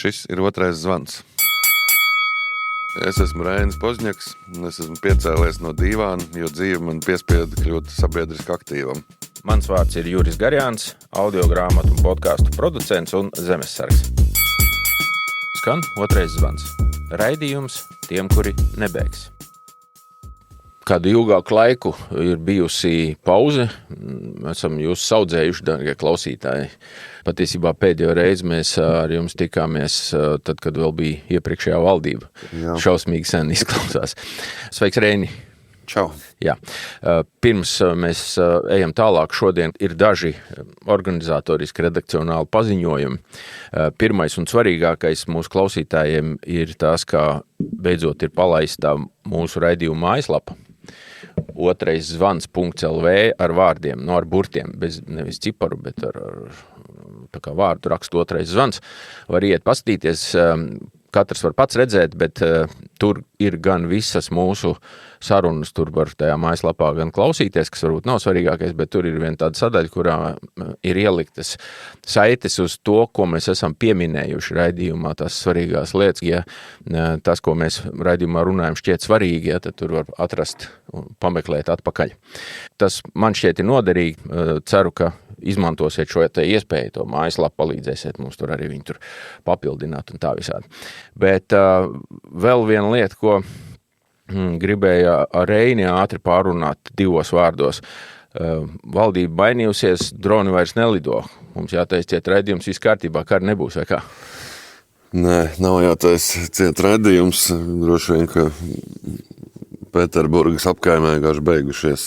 Šis ir otrais zvans. Es esmu Reinis Pozņaks, un es esmu piecēlies no dīvāna, jo dzīve man piespieda kļūt sabiedriski aktīvam. Mans vārds ir Juris Garjāns, audiogrāmatu un podcastu producents un zemessargs. Skan otrais zvans. Raidījums tiem, kuri nebēgs. Kādu ilgāku laiku ir bijusi pauze. Mēs esam jūs saudzējuši, dārgie klausītāji. Patiesībā pēdējo reizi mēs ar jums tikāmies tad, kad vēl bija iepriekšējā valdība. Jā. Šausmīgi sen izklausās. Sveiks, Reini! Čau! Jā. Pirms mēs ejam tālāk, šodien ir daži organizatoriski redakcionāli paziņojumi. Pirmais un svarīgākais mūsu klausītājiem ir tas, kā beidzot ir palaista mūsu raidījuma mājaslapa. Otrais zvans.lv ar vārdiem, ar burtiem, nevis ciparu, bet ar tā kā vārdu rakstu otrais zvans. Var iet paskatīties, katrs var pats redzēt, bet tur ir gan visas mūsu sarunas, tur var tajā mājaslapā gan klausīties, kas varbūt nav svarīgākais, bet tur ir viena tāda sadaļa, kurā ir ieliktas saites uz to, ko mēs esam pieminējuši raidījumā, tās svarīgās lietas. Ja tas, ko mēs raidījumā runājam, šķiet svarīgi, tad tur var atrast un pameklēt atpakaļ. Tas man šķiet ir noderīgi. Ceru, ka izmantosiet šo iespēju, to mājaslapu, palīdzēsiet mums tur arī viņu tur papildināt un tā visādi. Bet vēl viena lieta, ko gribēja ar Reini ātri pārunāt divos vārdos. Valdība mainījusies, droni vairs nelido. Mums jātaisa ciet raidījums, viss kārtībā, kā nebūs, vai kā? Nē, nav jātaisa ciet raidījums. Droši vien, ka Pēterburgas apkaimē gāž beigušies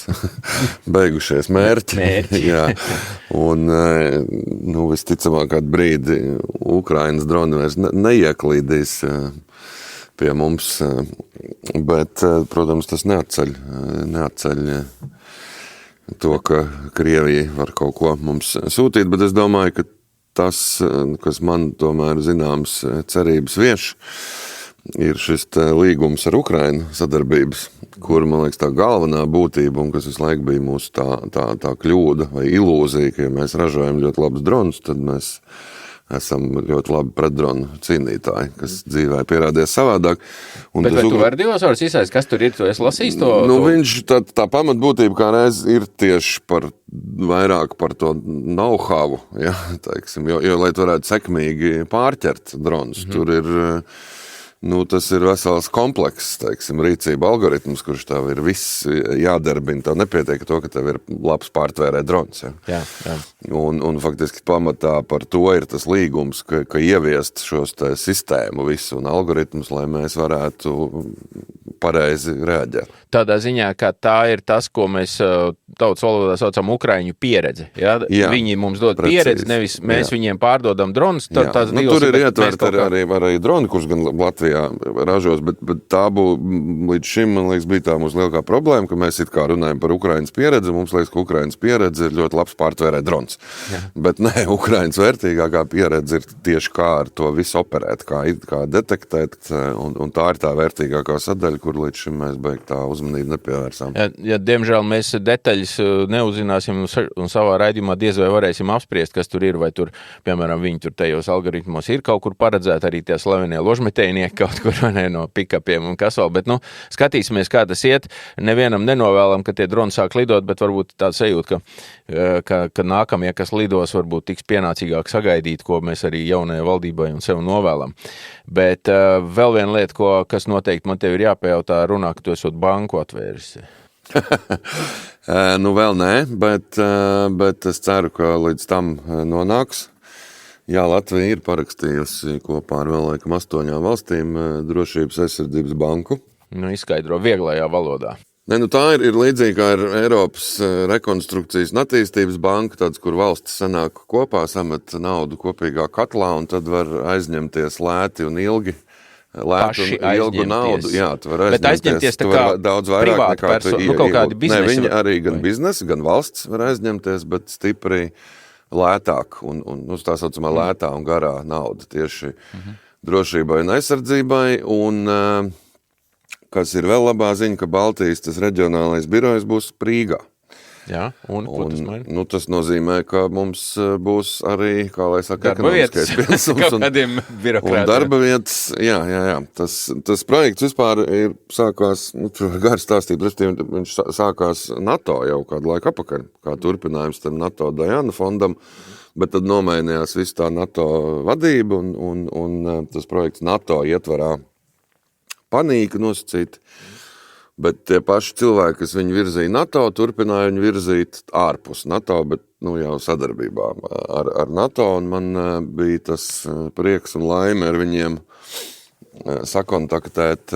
mērķi. Jā. Un, visticamāk, kādu brīdi Ukrainas droni vairs neieklīdīs pie mums, bet, protams, tas neatceļ to, ka Krievija var kaut ko mums sūtīt, bet es domāju, ka tas, kas man tomēr zināms cerības vieš, ir šis līgums ar Ukrainu sadarbības, kur, man liekas, tā galvenā būtība, un kas visu laiku bija mūsu tā kļūda vai ilūzija, ka ja mēs ražojam ļoti labus dronus, tad mēs esam ļoti labi pretdronu cīnītāji, kas dzīvē pierādījās savādāk. Bet vai tu vari divos vārdus izsākt, kas tur ir? Tu esi lasījis to? Viņš tā pamatbūtība kā reiz ir tieši vairāk par to know-how, ja, teiksim, jo lai tu varētu sekmīgi pārķert dronus, tur ir tas ir vesels komplekss, teiksim, rīcība algoritms, kurš tev ir viss jādarbina. Tev nepietiek to, ka tev ir labs pārtvērē drons. Ja? Jā. Un faktiski pamatā par to ir tas līgums, ka ieviest šos sistēmu visu un algoritmus, lai mēs varētu pareizi reaģēt. Tādā ziņā, ka tā ir tas, ko mēs tautas valodā saucam Ukraiņu pieredze. Ja? Jā, viņi mums dod pieredzi, nevis mēs viņiem pārdodam dronus. Tur ir ietverta arī droni, kurš gan Latvijā ražos, bet tā līdz šim, man liekas, bija tā mūsu lielākā problēma, ka mēs it kā runājam par Ukrainas pieredzi, mums liekas, ka Ukrainas pieredze ir ļoti labs pārtvērē drons. Jā. Bet nē, Ukrainas vērtīgākā pieredze ir tieši kā ar to visu operēt, kā detektēt, un tā ir tā vērtīgākā sadaļa, kur līdz šim mēs beigtā uzmanību nepievērsām. Ja diemžēl mēs detaļas neuzzināsim un savā raidījumā diez vai varēsim apspriest, kas tur ir, vai tur, piemēram, viņi tur tajos algoritmos ir kaut kur paredzēti arī tie slavenie ložmetējnieki kaut kur no pikapiem un kas vēl, bet skatīsimies, kā tas iet. Nevienam nenovēlam, ka tie droni sāk lidot, bet varbūt tāds sajūt, ka nākamie, kas lidos, varbūt tiks pienācīgāk sagaidīt, ko mēs arī jaunajai valdībai un sev novēlam. Bet vēl viena lieta, kas noteikti man tev ir jāpajautā, runā, ka tu esot banku atvēris. Vēl nē, bet es ceru, ka līdz tam nonāks. Jā, Latvija ir parakstījusi kopā ar vēl laikam 8 valstīm drošības aizsardzības banku. Izskaidro vieglajā valodā. Tā ir līdzīga kā ar Eiropas rekonstrukcijas un attīstības banku, tāds, kur valstis sanāk kopā, samet naudu kopīgā katlā un tad var aizņemties lēti un ilgi. Ilgu naudu, jā, tu var aizņemties tā kā daudz vairāk nekā kaut kādi biznesi. Ne, viņi arī gan biznesi, gan valsts var aizņemties, bet stipri lētāk un tā saucamā lētā un garā nauda tieši drošībai un aizsardzībai. Un kas ir vēl labā ziņa, ka Baltijas tas reģionālais birojs būs Rīgā. Jā, un ko tas maina? Nu, tas nozīmē, ka mums būs arī, kā lai saka, Darba vietas. ekonomiskais pilsums. Kaut kādiem birokrātiem. Un darba vietas, jā. Tas projekts vispār ir sākās, gari stāstīt, respektīvi, viņš sākās NATO jau kādu laiku apakaļ, kā turpinājums tam NATO Diana fondam, bet tad nomainījās visu tā NATO vadība un tas projekts NATO ietvarā panīka nosacīti. Bet tie paši cilvēki, kas viņu virzīja NATO, turpināja viņu virzīt ārpus NATO, bet jau sadarbībā ar NATO. Un man bija tas prieks un laime ar viņiem sakontaktēt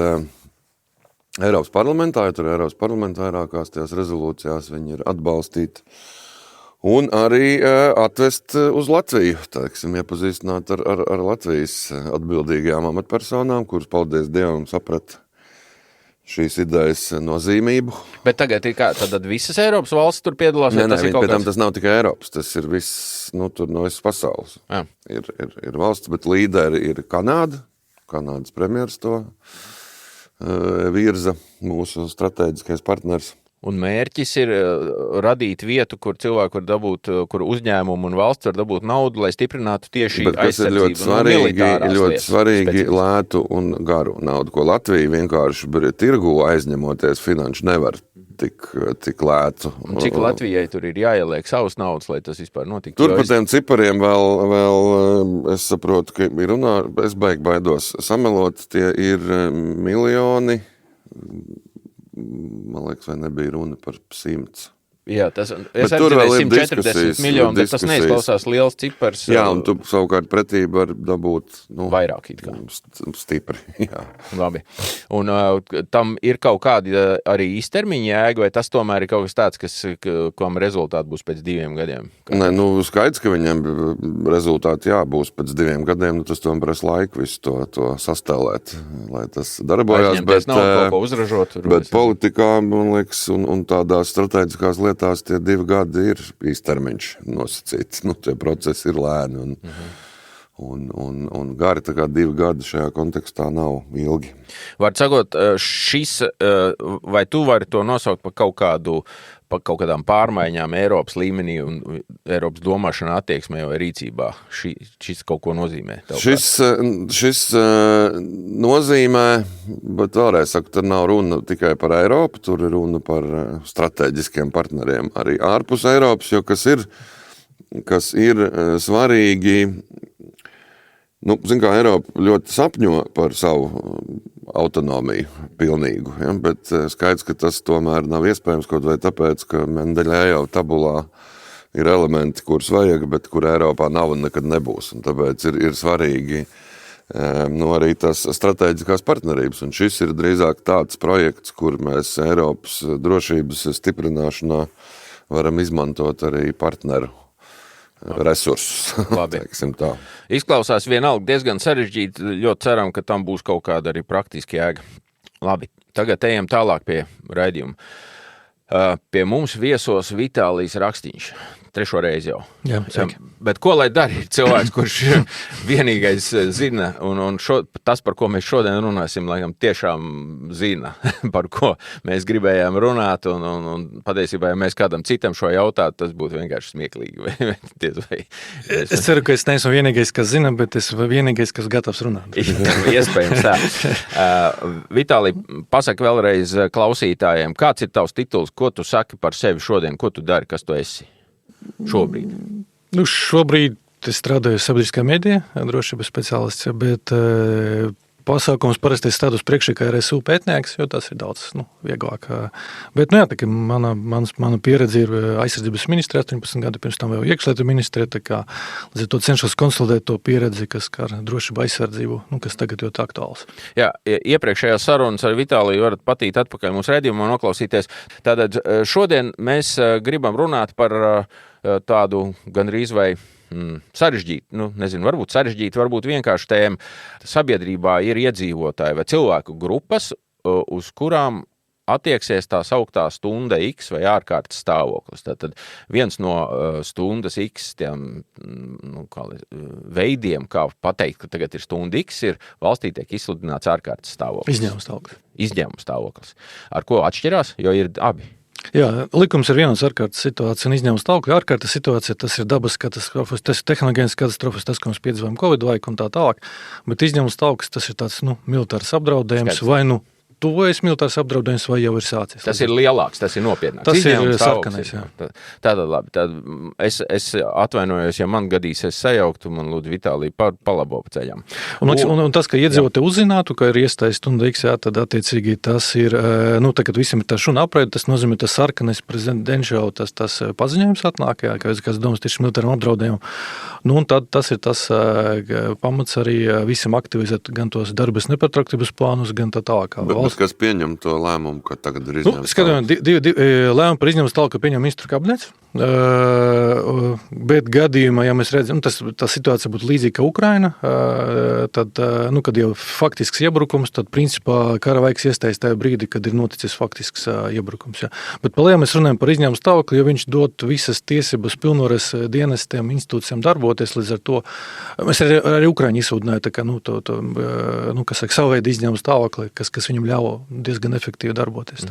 Eiropas parlamentā, jo tur Eiropas parlamentārākās tajās rezolūcijās viņi ir atbalstīti. Un arī atvest uz Latviju, teiksim, iepazīstināt ar Latvijas atbildīgajām amatpersonām, kuras, paldies Dievam, saprata šīs idejas nozīmību. Bet tagad ir kā, tad visas Eiropas valsts tur piedalās? Nē, tas nav tikai Eiropas, tas ir viss, tur no visas pasaules. Jā. Ir valsts, bet līderi ir Kanāda, Kanādas premjeras to virza, mūsu strateģiskais partners. Un mērķis ir radīt vietu, kur cilvēki var dabūt, kur uzņēmumu un valsts var dabūt naudu, lai stiprinātu tieši aizsardzību. Ļoti svarīgi lētu un garu naudu, ko Latvija vienkārši tirgu aizņemoties finanšu nevar tik lētu. Un cik Latvijai tur ir jāieliek savas naudas, lai tas vispār notiktu? Tur par tiem cipariem vēl es saprotu, ka ir runā, es baidos samelot, tie ir miljoni. Man liekas, vai nebija runa par 100. Jā, es arī gribēju 140 miljonu, bet tas neizklausās liels cipars. Jā, un tu savukārt pretī var dabūt vairāk it kā. Stipri, jā. Labi. Un tam ir kaut kādi arī īstermiņa jēga, vai tas tomēr ir kaut kas tāds, kam rezultāti būs pēc 2 gadiem? Nē, skaidrs, ka viņiem rezultāti būs pēc 2 gadiem, tas tomēr prasa laiku visu to sastēlēt, lai tas darbojās. Bet nav kaut ko uzražot. Bet politikā, man liekas, un tādās strateģiskās lietās tie 2 gadi ir īstermiņš nosacīts. Tie procesi ir lēni un gari, tā kā 2 gadi šajā kontekstā nav ilgi. Var sakot, vai tu vari to nosaukt par kaut kādām pārmaiņām Eiropas līmenī un Eiropas domāšanā attieksmē vai rīcībā? Šis kaut ko nozīmē? Šis nozīmē, bet vēlreiz saku, tur nav runa tikai par Eiropu, tur ir runa par strateģiskiem partneriem arī ārpus Eiropas, jo kas ir svarīgi, zin kā Eiropa ļoti sapņo par savu autonomiju pilnīgu, bet skaidrs, ka tas tomēr nav iespējams kaut vai tāpēc, ka Mendeļejeva tabulā ir elementi, kurus vajag, bet kur Eiropā nav un nekad nebūs. Un tāpēc ir svarīgi arī tas strateģiskās partnerības. Un šis ir drīzāk tāds projekts, kur mēs Eiropas drošības stiprināšanā varam izmantot arī partneru resursus. Teiksim tā. Izklausās vienalga diezgan sarežģīti, ļoti ceram, ka tam būs kaut kāda arī praktiski jēga. Labi, tagad ejam tālāk pie raidījuma. Pie mums viesos Vitālijs Rakstiņš. 3. reizi jau. Jā, bet ko lai dara cilvēks, kurš vienīgais zina, un tas, par ko mēs šodien runāsim, laikam tiešām zina, par ko mēs gribējām runāt, un patiesībā, ja mēs kādam citam šo jautātu, tas būtu vienkārši smieklīgi. Es ceru, ka es neesmu vienīgais, kas zina, bet es vienīgais, kas gatavs runāt. Iespējams tā. Vitālij, pasaki vēlreiz klausītājiem, kāds ir tavs tituls, ko tu saki par sevi šodien, ko tu dari, kas tu esi? Šobrīd? Šobrīd es strādāju sabiedriskā medijā, drošības speciālists, bet pasākums parasti es stādos priekšā kā RSU pētnieks, jo tas ir daudz vieglāk. Bet, tā kā mana pieredze ir aizsardzības ministrē 18 gadu, pirms tam vēl iekšlietu ministrē, tā kā līdz ar to cenšos konsolidēt to pieredzi, kas skar drošību aizsardzību, kas tagad ļoti aktuāls. Jā, iepriekšējās sarunas ar Vitāliju varat patīt atpakaļ mūsu raidījumā un noklausīties. Tātad šodien mēs gribam runāt par tādu gandrīz vai sarežģīti, varbūt sarežģīti, varbūt vienkārši tēma. Sabiedrībā ir iedzīvotāji vai cilvēku grupas, uz kurām attieksies tā sauktā stunda X vai ārkārtas stāvoklis. Tātad viens no stundas X tiem veidiem, kā pateikt, ka tagad ir stunda X, ir valstī tiek izsludināts ārkārtas stāvoklis. Izņēmuma stāvoklis. Izņēmuma stāvoklis. Ar ko atšķirās, jo ir abi? Jā, likums ir vienos ārkārtas situācija un izņēmums stāvokļa. Ārkārtas situācija tas ir dabas katastrofas, tas ir tehnoloģijas katastrofas, tas, ko mēs piedzīvojam Covid laiku un tā tālāk. Bet izņēmums stāvoklis tas ir tāds militārs apdraudējums vai tuvojas militārs apdraudējums vai jau ir sācies. Tas ir lielāks, tas ir nopietnāks. Tas ir sarkanais, jā. Tātad labi. Es atvainojos, ja man gadīsies sajauktu, man lūdzu Vitālija palabo pa ceļām. Un tas, ka iedzīvotāji uzzinātu, ka ir iestājas stunda X, jā, tad attiecīgi tas ir, tagad visiem ir tā šuna apreida, tas nozīmē, tas sarkanais prezidentšau, tas paziņojums atnāk, jā, kas domas tieši militāram apdraudējumam. Un tad tas ir tas pamats arī visam aktivizēt gan tos darbas nepārtrauktības plānus, gan tā tālāk. Kas pieņem to lēmumu, ka tagad ir izņemts? Divi lēmumi par izņemums tālāk, ka pieņem ministru kabinets. Bet gadījumā, ja mēs redzam, tā situācija būtu līdzīga kā Ukraina, tad, kad jau faktisks iebrukums, tad principā kara vajag iestājas tajā brīdī, kad ir noticis faktisks iebrukums. Jā. Bet par lielu mēs runājam par izņēmumu stāvokli, jo viņš dod visas tiesības pilnvaras dienestiem, institūcijām darboties, līdz ar to mēs arī Ukraiņu izsūdināja savu veidu izņēmumu stāvokli, kas viņam ļauj diezgan efektīvi darboties.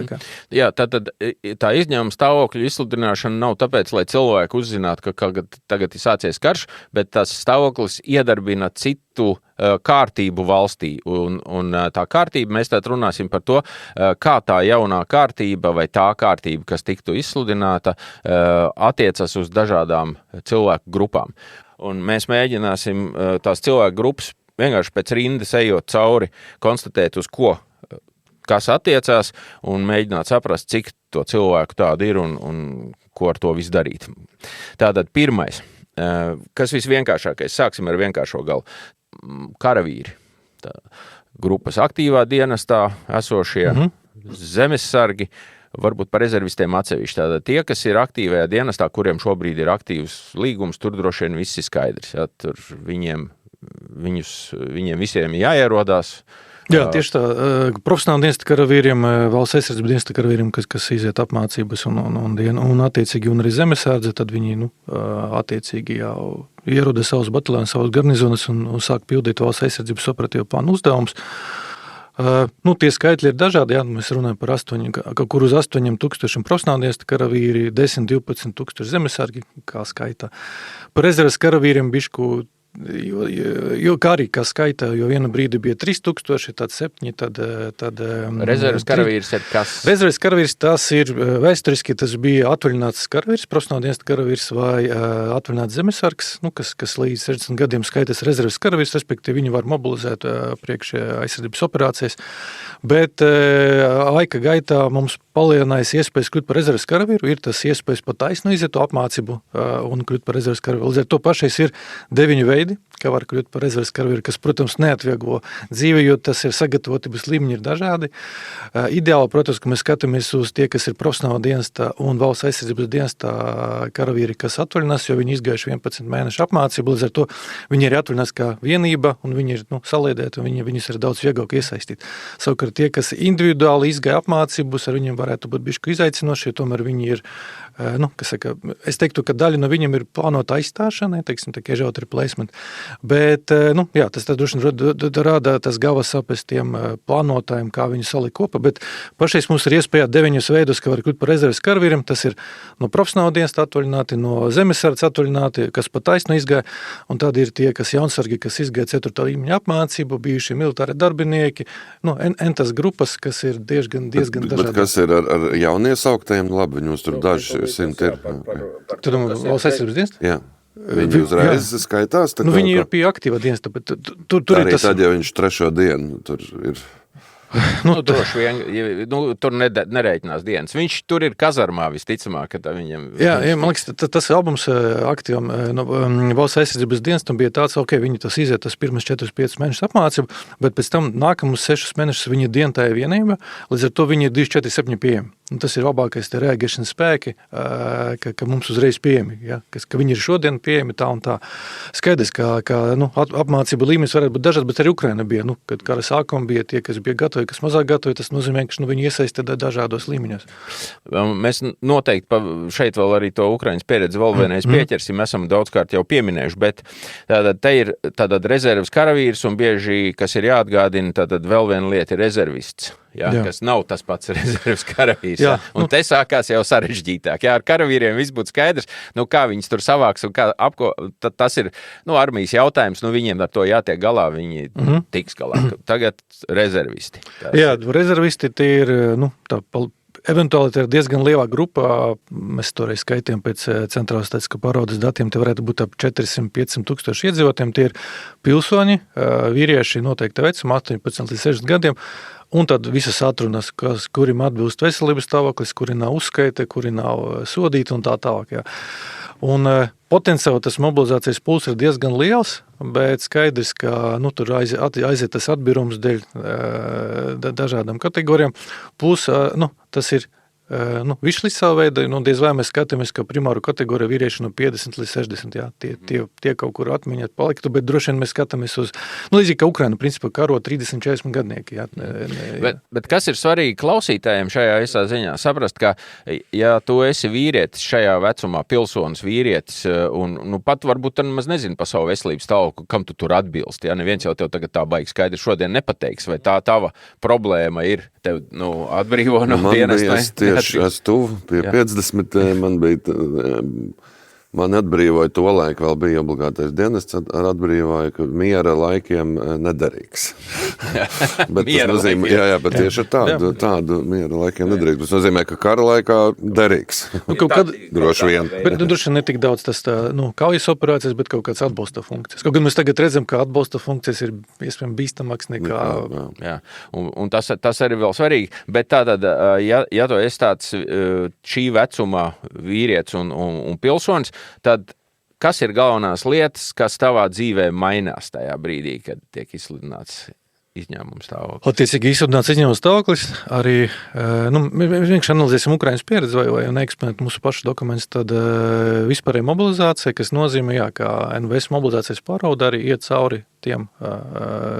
Jā, tā izņēmuma stāvokļa izsludināšana nav tāpēc, lai cilvēki uzzinātu, ka tagad ir sācies karš, bet tas stāvoklis iedarbina citu kārtību valstī. Un tā kārtība, mēs tad runāsim par to, kā tā jaunā kārtība vai tā kārtība, kas tiktu izsludināta, attiecas uz dažādām cilvēku grupām. Un mēs mēģināsim tās cilvēku grupas vienkārši pēc rindas ejot cauri, konstatēt uz ko kas attiecās, un mēģināt saprast, cik to cilvēku tādu ir un ko ar to visu darīt. Tātad pirmais, kas visvienkāršākais, sāksim ar vienkāršo galu. Karavīri, grupas aktīvā dienestā esošie zemessargi, varbūt par rezervistiem atsevišķi. Tātad tie, kas ir aktīvajā dienestā, kuriem šobrīd ir aktīvs līgums, tur droši vien viss ir skaidrs. Ja? Tur viņiem visiem jāierodās. Jā, tieši tā. Profesionāli dienesta karavīriem, valsts aizsardzības dienesta karavīriem, kas iziet apmācības un attiecīgi un arī zemesardze, tad viņi attiecīgi jau ieroda savus bataljonus, savus garnizonas un sāk pildīt valsts aizsardzības operatīvu plānu uzdevumus. Tie skaitļi ir dažādi, jā, mēs runājam par 8,000 profesionāli dienesta karavīri, 10-12 tūkstoši zemesargi, kā skaitā. Par rezerves karavīriem bišku jo kā arī kā skaitā, jo viena brīdi bija 3000, tad 7, tad rezerves karavīrs ir kas? Rezerves karavīrs tas ir vēsturiski, tas bija atvaļināts karavīrs, profesionāla dienesta karavīrs vai atvaļināts zemesargs, kas līdz 60 gadiem skaitas rezerves karavīrs, respektīvi viņi var mobilizēt priekš aizsardzības operācijas, bet laika gaitā mums palielinājis iespējas kļūt par rezerves karavīru, ir tas iespējas pat taisnu iziet to apmācību un kļūt par rezerves karavīru. Līdz ar to pašais ir 9 veidi, kā var kļūt par rezerves karavīru, kas, protams, neatvieglo dzīvi, jo tas ir sagatavotības līmeņi ir dažādi. Ideāli, protams, ka mēs skatāmies uz tie, kas ir profesionāla dienestā un valsts aizsardzības dienestā karavīri, kas atvaļinās, jo viņi izgājuši 11 mēnešu apmācību, līdz ar to viņi ir atvaļinās kā vienība un viņi ir saliedēti un viņus ir daudz vieglāk iesaistīt. Savukārt tie, kas individuāli izgāja apmācības, ar viņiem varētu būt bišku izaicinoši, jo tomēr viņi ir, es teiktu, ka daļa no viņiem ir plānota aizstāšana, teiksim, tā casualty replacement, bet, tas droši vien rāda tas galvas sapes tiem plānotājiem, kā viņi salika kopā, bet pašais mums ir iespēja 9 veidus, ka var kļūt par rezerves karavīriem, tas ir no profesionāla dienesta atvaļināti, no zemesardze atvaļināti, kas pat taisno izgāja, un tad ir tie, kas jaunsargi, kas izgāja 4. līmeņa apmācību, bijuši militāri darbinieki, entas grupas, kas ir diezgan dažādi. Bet kas ir ar jauniesauktējiem? Labi, viņus tur daži 100 ir. Tu domā, valsts aizsardzības dienesta? Jā. Viņi uzreiz skaitās? Viņi ir pie aktīva dienesta, bet tur ir tas... Tad, ja viņš 3. dienu tur ir... Droši vien, tur nereiķinās dienas. Viņš tur ir kazarmā visticamāk, ka viņam... Jā, man liekas, tas albums aktīvam valsts aizsardzības dienestam bija tāds, viņi tas iziet, tas pirmas 4-5 mēnešus apmācību, bet pēc tam nākamus 6 mēnešus viņi ir dientāja vienība, līdz ar to viņi ir 24/7 pieejami. Tas ir labākais te reaģēšanas spēki, ka mums uzreiz pieejami, ja? Ka viņi ir šodien pieejami tā un tā. Skaidrs, ka apmācību līmenis varētu būt dažāds, bet arī Ukraina bija, kad kara sākuma bija tie, kas bija gatavi, kas mazāk gatavi, tas nozīmē, ka viņi iesaista dažādos līmeņos. Mēs noteikti šeit vēl arī to Ukrainas pieredzi vēl vienreiz pieķersim, esam daudzkārt jau pieminējuši, bet te ir tātad rezerves karavīrs un bieži, kas ir jāatgādina, tātad vēl viena lieta ir rezervists. kas nav tas pats rezerves karavīrs. Jā. Un te sākās jau sarežģītāk. Jā, ar karavīriem viss būtu skaidrs, kā viņus tur savāks un kā tas ir armijas jautājums, viņiem ar to jātiek galā, viņi tiks galā. Tagad rezervisti. Jā, rezervisti tie ir, eventuāli tie ir diezgan lielā grupā. Mēs toreiz skaitījām pēc centrālās statistikas pārvaldes datiem, te varētu būt ap 400-500 tūkstoši iedzīvotājiem. Tie ir pilsoņi, vīrieši noteikta vecuma, 18 līdz 60 gadiem. Un tad visas atrunas, kurim atbilst veselības stāvoklis, kuri nav uzskaite, kuri nav sodīti un tā tālāk. Jā. Un potenciāli tas mobilizācijas pulss ir diezgan liels, bet skaidrs, ka tur aiziet tas atbirums dēļ dažādām kategorijām. Plus, tas ir višlīsā veida, diez vai mēs skatāmies, ka primāru kategorija vīrieši no 50 līdz 60, jā, tie kaut kur atmiņā paliktu, bet droši vien mēs skatāmies uz, līdzīgi, ka Ukraina, principā, karo 30-40 gadnieki, jā. Bet kas ir svarīgi klausītājiem šajā visā ziņā? Saprast, ka, ja tu esi vīrietis šajā vecumā, pilsonis vīrietis, un pat varbūt tad maz nezinu pa savu veselības stāvokli, kam tu tur atbilst, jā, neviens jau tev tagad tā baigi skaidri šodien nepateiks, vai tā tava problēma ir tev, atbrīvo no dienesta. Es tuvu pie 50, man atbrīvoja to laiku, vēl bija obligātais dienests, atbrīvoja, ka miera laikiem nederīgs. Bet tas nozīmē, bet tieši tādu miera laikiem nederīgs. Tas nozīmē, ka kara laikā derīgs. Droši vien. Bet droši vien ne tik daudz tas kaujas operācijas, bet kaut kāds atbalsta funkcijas. Kaut gan mēs tagad redzam, ka atbalsta funkcijas ir iespējami bīstamāks nekā... Jā. Un tas arī vēl svarīgi. Bet tātad, ja tu esi tāds šī vecumā vīrietis un pilsonis, tad kas ir galvenās lietas, kas tavā dzīvē mainās tajā brīdī, kad tiek izsludināts izņēmums stāvoklis? Attiecīgi izsludināts izņēmums stāvoklis, arī vienkārši analizēsim Ukrainas pieredzi vai neeksponēt mūsu pašu dokumentus, tad vispārēja mobilizācija, kas nozīmē, ka NVS mobilizācijas pārauda arī iet cauri tiem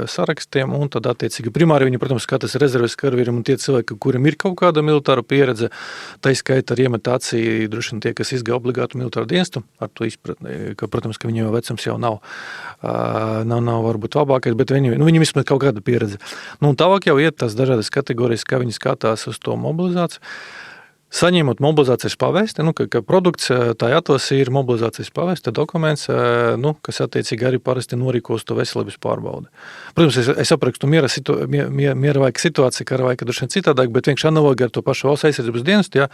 sarakstiem, un tad attiecīgi primāri viņi, protams, skatās rezerves karavīriem un tie cilvēki, kuriem ir kaut kāda militāra pieredze, tā skaita ar iemetāciju, droši vien tie, kas izgāja obligātu militāru dienestu, ar to izpratni, ka, protams, ka viņiem vecums jau nav varbūt labākais, bet viņi vismaz kaut kāda pieredze. Un tālāk jau iet tās dažādas kategorijas, kā viņi skatās uz to mobilizāciju. Saņemot mobilizācijas pavēsti, ka produkts tā atlasī ir mobilizācijas pavēsti, dokuments, kas attiecīgi arī parasti norīkos to veselības pārbaudi. Protams, es aprakstu miera vaika situāciju, kara vaika droši vien citādāk, bet vienkārši analogi ar to pašu valsts aizsardzības dienestu,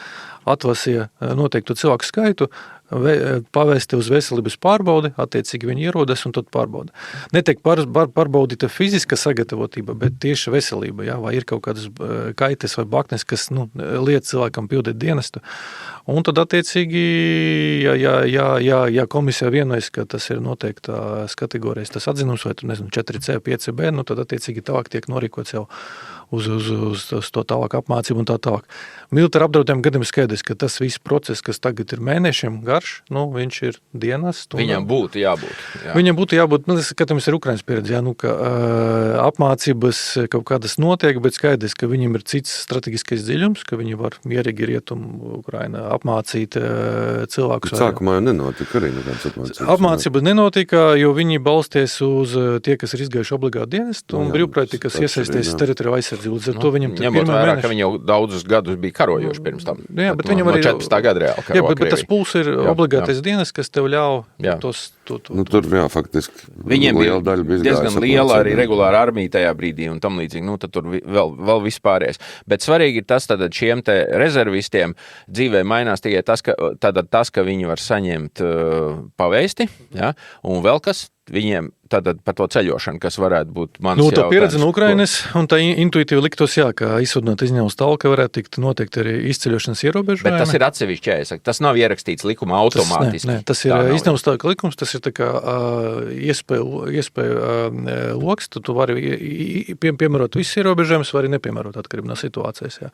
atlasīja noteiktu cilvēku skaitu, pavēsti uz veselības pārbaudi, attiecīgi viņi ierodas un tad pārbauda. Netiek pārbaudīta fiziska sagatavotība, bet tieši veselība, vai ir kaut kādas kaites vai baknes, kas liek cilvēkam pildīt dienestu. Un tad attiecīgi, ja komisija vienojas, ka tas ir noteiktās kategorijas, tas atzinums vai 4C, 5B, tad attiecīgi tālāk tiek norīkots jau uz to tālāk apmācību un tā tālāk. Militāra apdraudējuma gadījumā skaidrs, ka tas viss process, kas tagad ir mēnešiem garš, viņš ir dienas. Viņam būtu jābūt. Jā. Viņam būtu jābūt, skatāmies ir Ukrainas pieredze, ka apmācības kaut kādas notiek, bet skaidrs, ka viņiem ir cits strateģiskais dziļums, ka viņi var mierīgi rietumu Ukraina apmācīt cilvēkus. Sākumā jau nenotika arī nekāds apmācības. Apmācības nenotika, jo viņi balsties uz tie, kas ir izgājuši obligātu dienestu un brīvprātīgi, kas iesaisties teritoriālajā aizsardzībā. Ņemot vērā, ka viņi jau daudzus gadus bija karojoši pirms tam. Jā, bet viņam arī 14. gada reāli karo. Jā, bet tas puls ir obligātais dienas, kas tev ļauj tos... Tur, faktiski viņiem liela daļa bija diezgan liela arī regulāra armija tajā brīdī un tam līdzīgi. Tad tur vēl vispārējais. Bet svarīgi ir tas, tātad šiem te rezervistiem dzīvē mainās tikai tas, ka viņi var saņemt pavēsti, un vēl kas viņiem tātad par to ceļošanu, kas varētu būt mans jautājums. Tā pieredze no Ukrainas, un tā intuitīvi liktos, ka izsludinot izņēmumu stāvokli varētu tikt noteikti arī izceļošanas ierobežojumi. Bet tas ir atsevišķi jāiesaka. Tas nav ierakstīts likuma automātiski. Tas ir izņēmumu stāvokļa likums, tas ir tā kā iespēja loks, tu vari piemērot visus ierobežojumus, vari nepiemērot atkarībā no situācijas. Jā.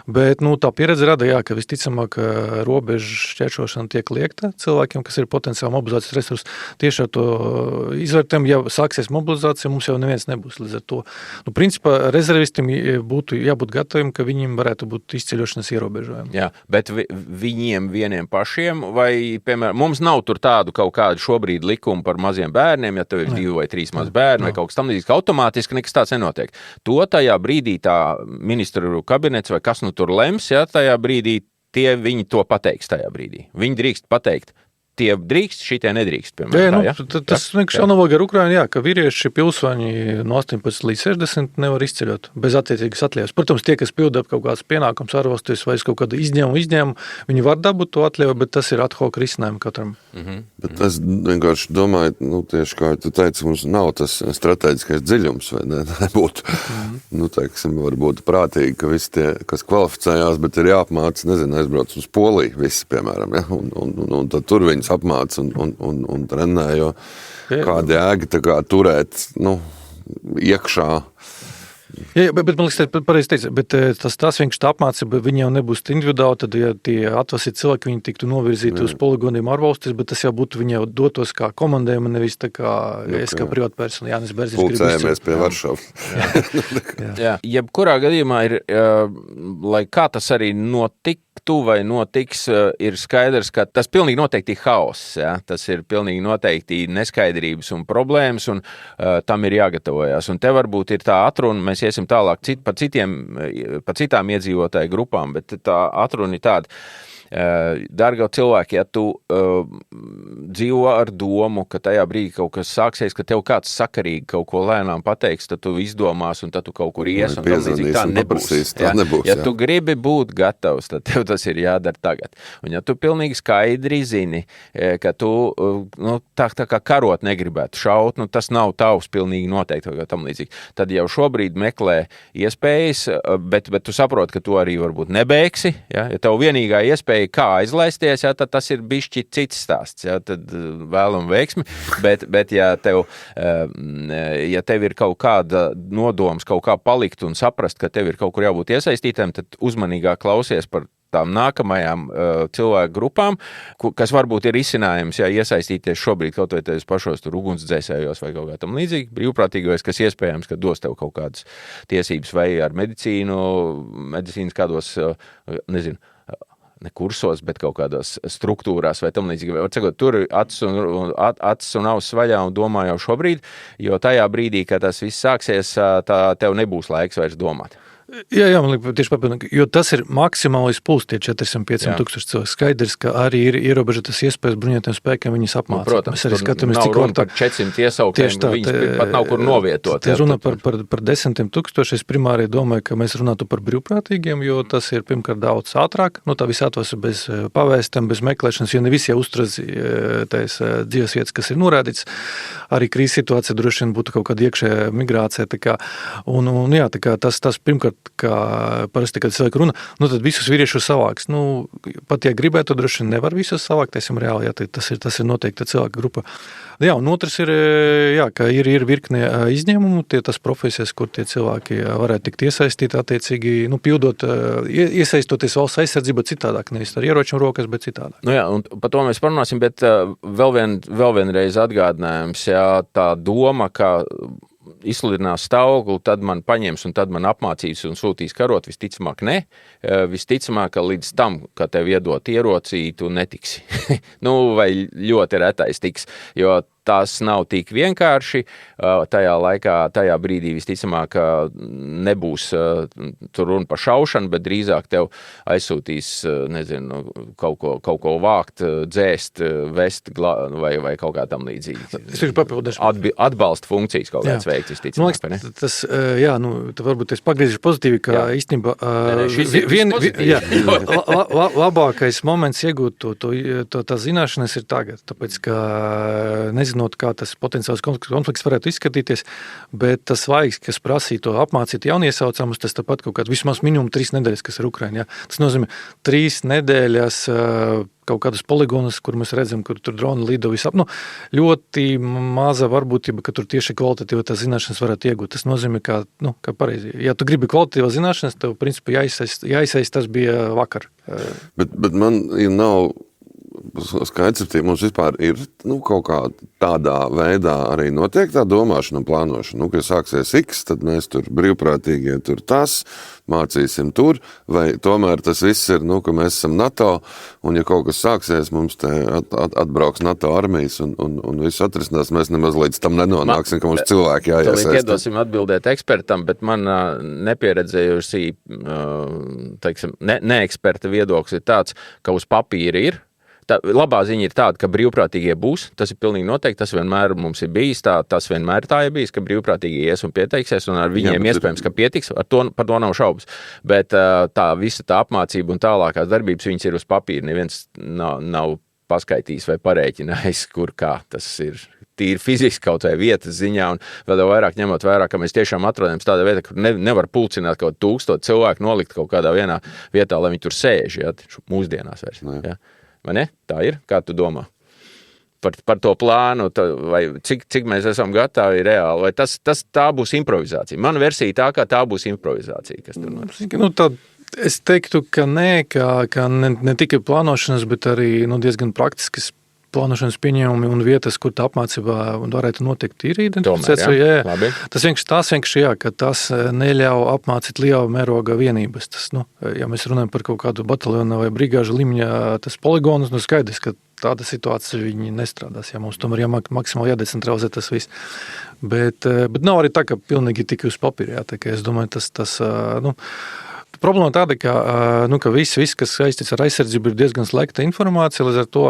Bet tā pieredze rada, ka visticamāk robežu šķēršošana tiek liekta cilvēkiem, kas ir potenciāli mobilizācijas resursi tieši ar to izvērtējumu, ja sāksies mobilizācija, mums jau neviens nebūs līdz ar to. Nu, principā rezervistim būtu jābūt gataviem, ka viņiem varētu būt izceļošanas ierobežojumi. Jā, bet viņiem vieniem pašiem vai, piemēram, mums nav tur tādu kaut kādu šobrīd likumu par maziem bērniem, ja tev ir 2 vai 3 mazi bērni vai kaut kas tam līdzīgs, ka automātiski nekas tāds nenotiek. To tajā brīdī tā ministru kabinets vai kas nu tur lems, ja tajā brīdī viņi to pateiks tajā brīdī. Viņi drīkst pateikt, tie drīkst, šitie nedrīkst, piemēram. Tas vienkārši analogi ar Ukrainu, ka vīrieši pilsoņi no 18 līdz 60 nevar izceļot bez attiecīgas atļaujas. Protams, tie, kas pilda kaut kāds pienākums ārvalstīs vai kaut kādu izņēmumu, viņi var dabūt to atļauju, bet tas ir ad hoc risinājumi katram. Bet es vienkārši domāju, tieši kā tu teici, mums nav tas strateģiskais dziļums, vai ne? Nebūtu, teiksim, varbūt prātīgi, ka visi tie, kas kvalificējās, bet ir jāapmāca, aizbrauc uz Poliju, visi, piemēram, ja? Un tad tur viņus apmāca un trenē, jo kāda jēga tā kā turēt, iekšā. Jā, bet man liekas, pareizi teica, bet tas vienkārši tā apmācība, viņi jau nebūs individuāli, tad, ja tie atvasīt cilvēki, viņi tiktu novirzīti uz poligoniem ārvalstis, bet tas jau būtu viņi jau dotos kā komandējuma, nevis tā kā es kā privātpersona, Jānis Berziņš gribu izcelt. Pulcējamies pie Varšavas. Jā, jebkurā gadījumā ir, lai kā tas arī notiktu vai notiks, ir skaidrs, ka tas pilnīgi noteikti ir haoss. Ja? Tas ir pilnīgi noteikti neskaidrības un problēmas, un tam ir jāgatavojas. Un te varbūt ir tā atruna, mēs iesim tālāk par citām iedzīvotāju grupām, bet tā atruna ir tāda. Dargau cilvēki, ja tu dzīvo ar domu, ka tajā brīdī kaut kas sāksies, ka tev kāds sakarīgi kaut ko lēnām pateiks, tad tu izdomās un tad tu kaut kur ies un tam līdzīgi tā nebūs. Ja tu gribi būt gatavs, tad tev tas ir jādara tagad. Un ja tu pilnīgi skaidri zini, ka tu tā kā karot negribētu šaut, tas nav tavs pilnīgi noteikti vai tam līdzīgi, tad jau šobrīd meklē iespējas, bet tu saproti, ka tu arī varbūt nebeigsi, ja tev vienīgā iespēja kā aizlaisties, tad tas ir bišķi cits stāsts, tad vēlam veiksmi, bet ja tev ir kaut kāda nodoms kaut kā palikt un saprast, ka tev ir kaut kur jābūt iesaistītēm, tad uzmanīgāk klausies par tām nākamajām cilvēku grupām, kas varbūt ir izcinājums, iesaistīties šobrīd kaut vai tevis pašos tur ugunsdzēsējos vai kaut kā tam līdzīgi, brīvprātīgos, kas iespējams, ka dos tev kaut kādas tiesības vai ar medicīnas kādos, ne kursos, bet kaut kādās struktūrās vai tam līdzīgi. Tur acis un ausis vaļā un domā jau šobrīd, jo tajā brīdī, kad tas viss sāksies, tev nebūs laiks vairs domāt. Jā, man liekas, tieši papildināt, jo tas ir maksimālais puls, tie 400-500 tūkstoši cilvēki. Skaidrs, ka arī ir ierobežotas iespējas bruņotajiem spēkiem viņus apmācīt. Protams, nav runa par 400 iesauktiem, viņus pat nav kur novietot. Te runa par 10 000, es primāri domāju, ka mēs runātu par brīvprātīgiem, jo tas ir pirmkārt daudz ātrāk, tā visi atvasa bez pavēstiem, bez meklēšanas, jo ne visi jau uztras tais dzīves vietas, kas ir norādīts. Arī krīzes situācija droši vien būtu kaut kāda iekšējā migrācija, tas pirmkārt, kā parasti, kad cilvēki runa, tad visus vīriešus savāks. Pat, ja gribētu, droši vien nevar visus savākt, reāli, tas ir noteikti cilvēka grupa. Jā, un otrs ir, ka ir virkne izņēmumu, tas profesijas, kur tie cilvēki varētu tikt iesaistīti, attiecīgi, pildot, iesaistoties valsts aizsardzība citādāk, nevis ar ieročiem rokas, bet citādāk. Un par to mēs parunāsim, bet vēl vienreiz atgādinājums, tā doma, ka izsludinās stāvokli, tad man paņems un tad man apmācīs un sūtīs karot, visticamāk ne. Visticamāk, ka līdz tam, ka tev iedot ieroci, tu netiksi. Vai ļoti retais tiks, jo tas nav tik vienkārši. Tajā brīdī visticamāk nebūs tur runa par šaušanu, bet drīzāk tev aizsūtīs, kaut ko vākt, dzēst, vest vai kaut kā tam līdzīgi. Es tikai papildināšu. Atbalsta funkcijas kaut kāds veikt, visticamāk, vai ne? Tas, varbūt es pagriezīšu pozitīvi, ka īstenībā labākais moments iegūt tā zināšanas ir tagad, tāpēc, ka nezinot, kā tas potenciāls konflikts varētu izskatīties, bet tas vajag, kas prasīja to apmācīt jauniesaucamus, tas tāpat kaut kāds vismaz minimum 3 nedēļas, kas ir Ukraina. Tas nozīmē 3 nedēļas kaut kādus poligonus, kur mēs redzam, kur tur droni lido visap. Ļoti maza varbūtība, ka tur tieši kvalitatīva tā zināšanas varētu iegūt. Tas nozīmē, ka pareizi. Ja tu gribi kvalitatīva zināšanas, tev principā jāiesaist, tas bija vakar. Bet man nav skaidrs, mums vispār ir kaut kā tādā veidā arī notiek tā domāšana un plānošana. Kad sāksies X, tad mēs tur brīvprātīgie tur tas, mācīsim tur, vai tomēr tas viss ir, ka mēs esam NATO, un ja kaut kas sāksies, mums te atbrauks NATO armijas un viss atrisinās, mēs nemaz līdz tam nenonāksim, ka mums cilvēki jāiesaist. Tālāk iedosim atbildēt ekspertam, bet man nepieredzējusi, teiksim, neeksperta viedoklis ir tāds, ka uz papīra ir. Labā ziņa ir tāda, ka brīvprātīgie būs, tas ir pilnīgi noteikti, tas vienmēr mums ir bijis, tas vienmēr tā ir bijis, ka brīvprātīgie ies un pieteiksies, un ar viņiem iespējams, ka pietiks, par to nav šaubas. Bet tā visa tā apmācība un tālākās darbības, viņas ir uz papīra, neviens nav paskaitījis vai parēķinājis, kur kā tas ir. Tīri fiziski kaut vai vietas ziņā, un vēl jau vairāk ņemot vērā, ka mēs tiešām atrodamies tādā vietā, kur nevar pulcināt kaut 1000 cilvēku, nolikt kaut kādā vienā vietā, lai viņi tur sēž, mūsdienās vairs. Ja? Vai ne? Tā ir? Kā tu domā? Par to plānu, vai cik mēs esam gatavi reāli, vai tā būs improvizācija? Mana versija tā, ka tā būs improvizācija, kas tur notiks. Es teiktu, ka nē, ka ne tikai plānošanas, bet arī diezgan praktiskas plānošanas pieņēmumi un vietas, kur tā apmācība varētu notikt, ir identificēts. Tas vienkārši, ka tas neļauj apmācīt liela mēroga vienības. Tas, ja mēs runājam par kaut kādu bataljonu vai brigāžu līmeņa, tas poligonus, skaidrs, ka tāda situācija viņi nestrādās. Mums tomēr maksimāli jādecentralizē tas viss. Bet nav arī tā, ka pilnīgi tikai uz papīra. Tā kā es domāju, tas problēma tāda, ka viss, kas saistīts ar aizsardzību, ir diezgan slēgta informācija, līdz ar to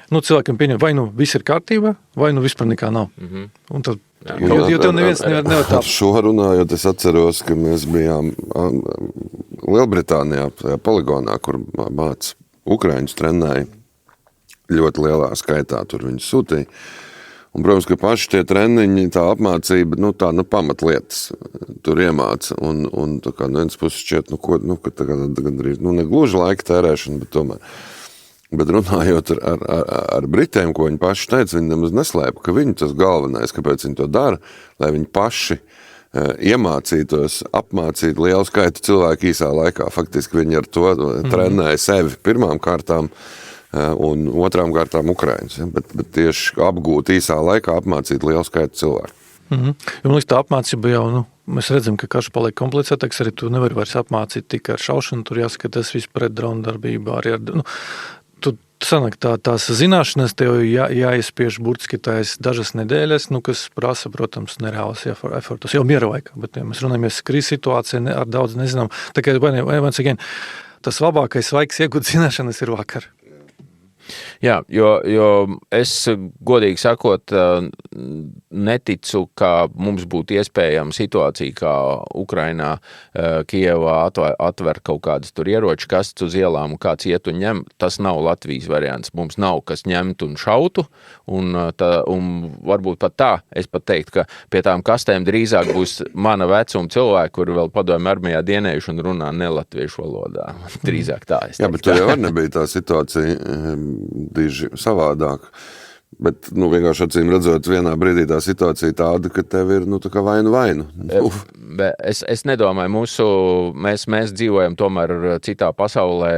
cilvēkiem pieņem, vai viss ir kārtībā, vai vispār nekā nav. Un tad, jo tev neviens nevar tā. Par šo runājot, es atceros, ka mēs bijām Lielbritānijā, tajā poligonā, kur māca ukraiņus trenēja ļoti lielā skaitā, tur viņus sūtīja. Un, protams, ka paši tie treniņi, tā apmācība, pamatlietas tur iemāca. Un tā kā no vienas puses šķiet, ka gandrīz, negluži laika tērēšana, bet tomēr. Bet runājot ar Britiem, ko viņi paši teica, viņi nemaz neslēpa, ka viņi tas galvenais, kāpēc viņi to dara, lai viņi paši iemācītos apmācīt lielu skaitu cilvēku īsā laikā. Faktiski viņi ar to trenēja sevi pirmām kārtām un otrām kārtām Ukraiņus. Ja? Bet tieši apgūt īsā laikā apmācīt lielu skaitu cilvēku. Jo, man liekas, tā apmācība jau, mēs redzam, ka karš paliek komplicētāks, arī tu nevari vairs apmācīt tikai ar šaušanu, tur jāskatās viss pret dronu darbību, arī ar, sanāk, tās zināšanas tev jāizspiež burtiski tās dažas nedēļas, kas prasa, protams, nereāls efortus. Jau miera laikā, bet ja mēs runājamies krīzes situācijā, ar daudz nezinām. Tā kā, tas labākais laiks iegūt zināšanas ir vakar. Jā, jo es godīgi sakot neticu, ka mums būtu iespējama situācija, kā Ukrainā, Kijevā atver kaut kādas tur ieroču kastes uz ielām un kāds iet un ņem. Tas nav Latvijas variants. Mums nav kas ņemt un šautu, un varbūt pat tā, es pat teiktu, ka pie tām kastēm drīzāk būs mana vecuma cilvēki, kuri vēl padomju armijā dienējuši un runā nelatviešu valodā. Drīzāk tā, es teiktu. Jā, bet tur jau var nebija tā situācija diži savādāk. Bet, vienkārši acīm redzot, vienā brīdī tā situācija tāda, ka tev ir, tā kā vainu. Es nedomāju, mēs dzīvojam tomēr citā pasaulē,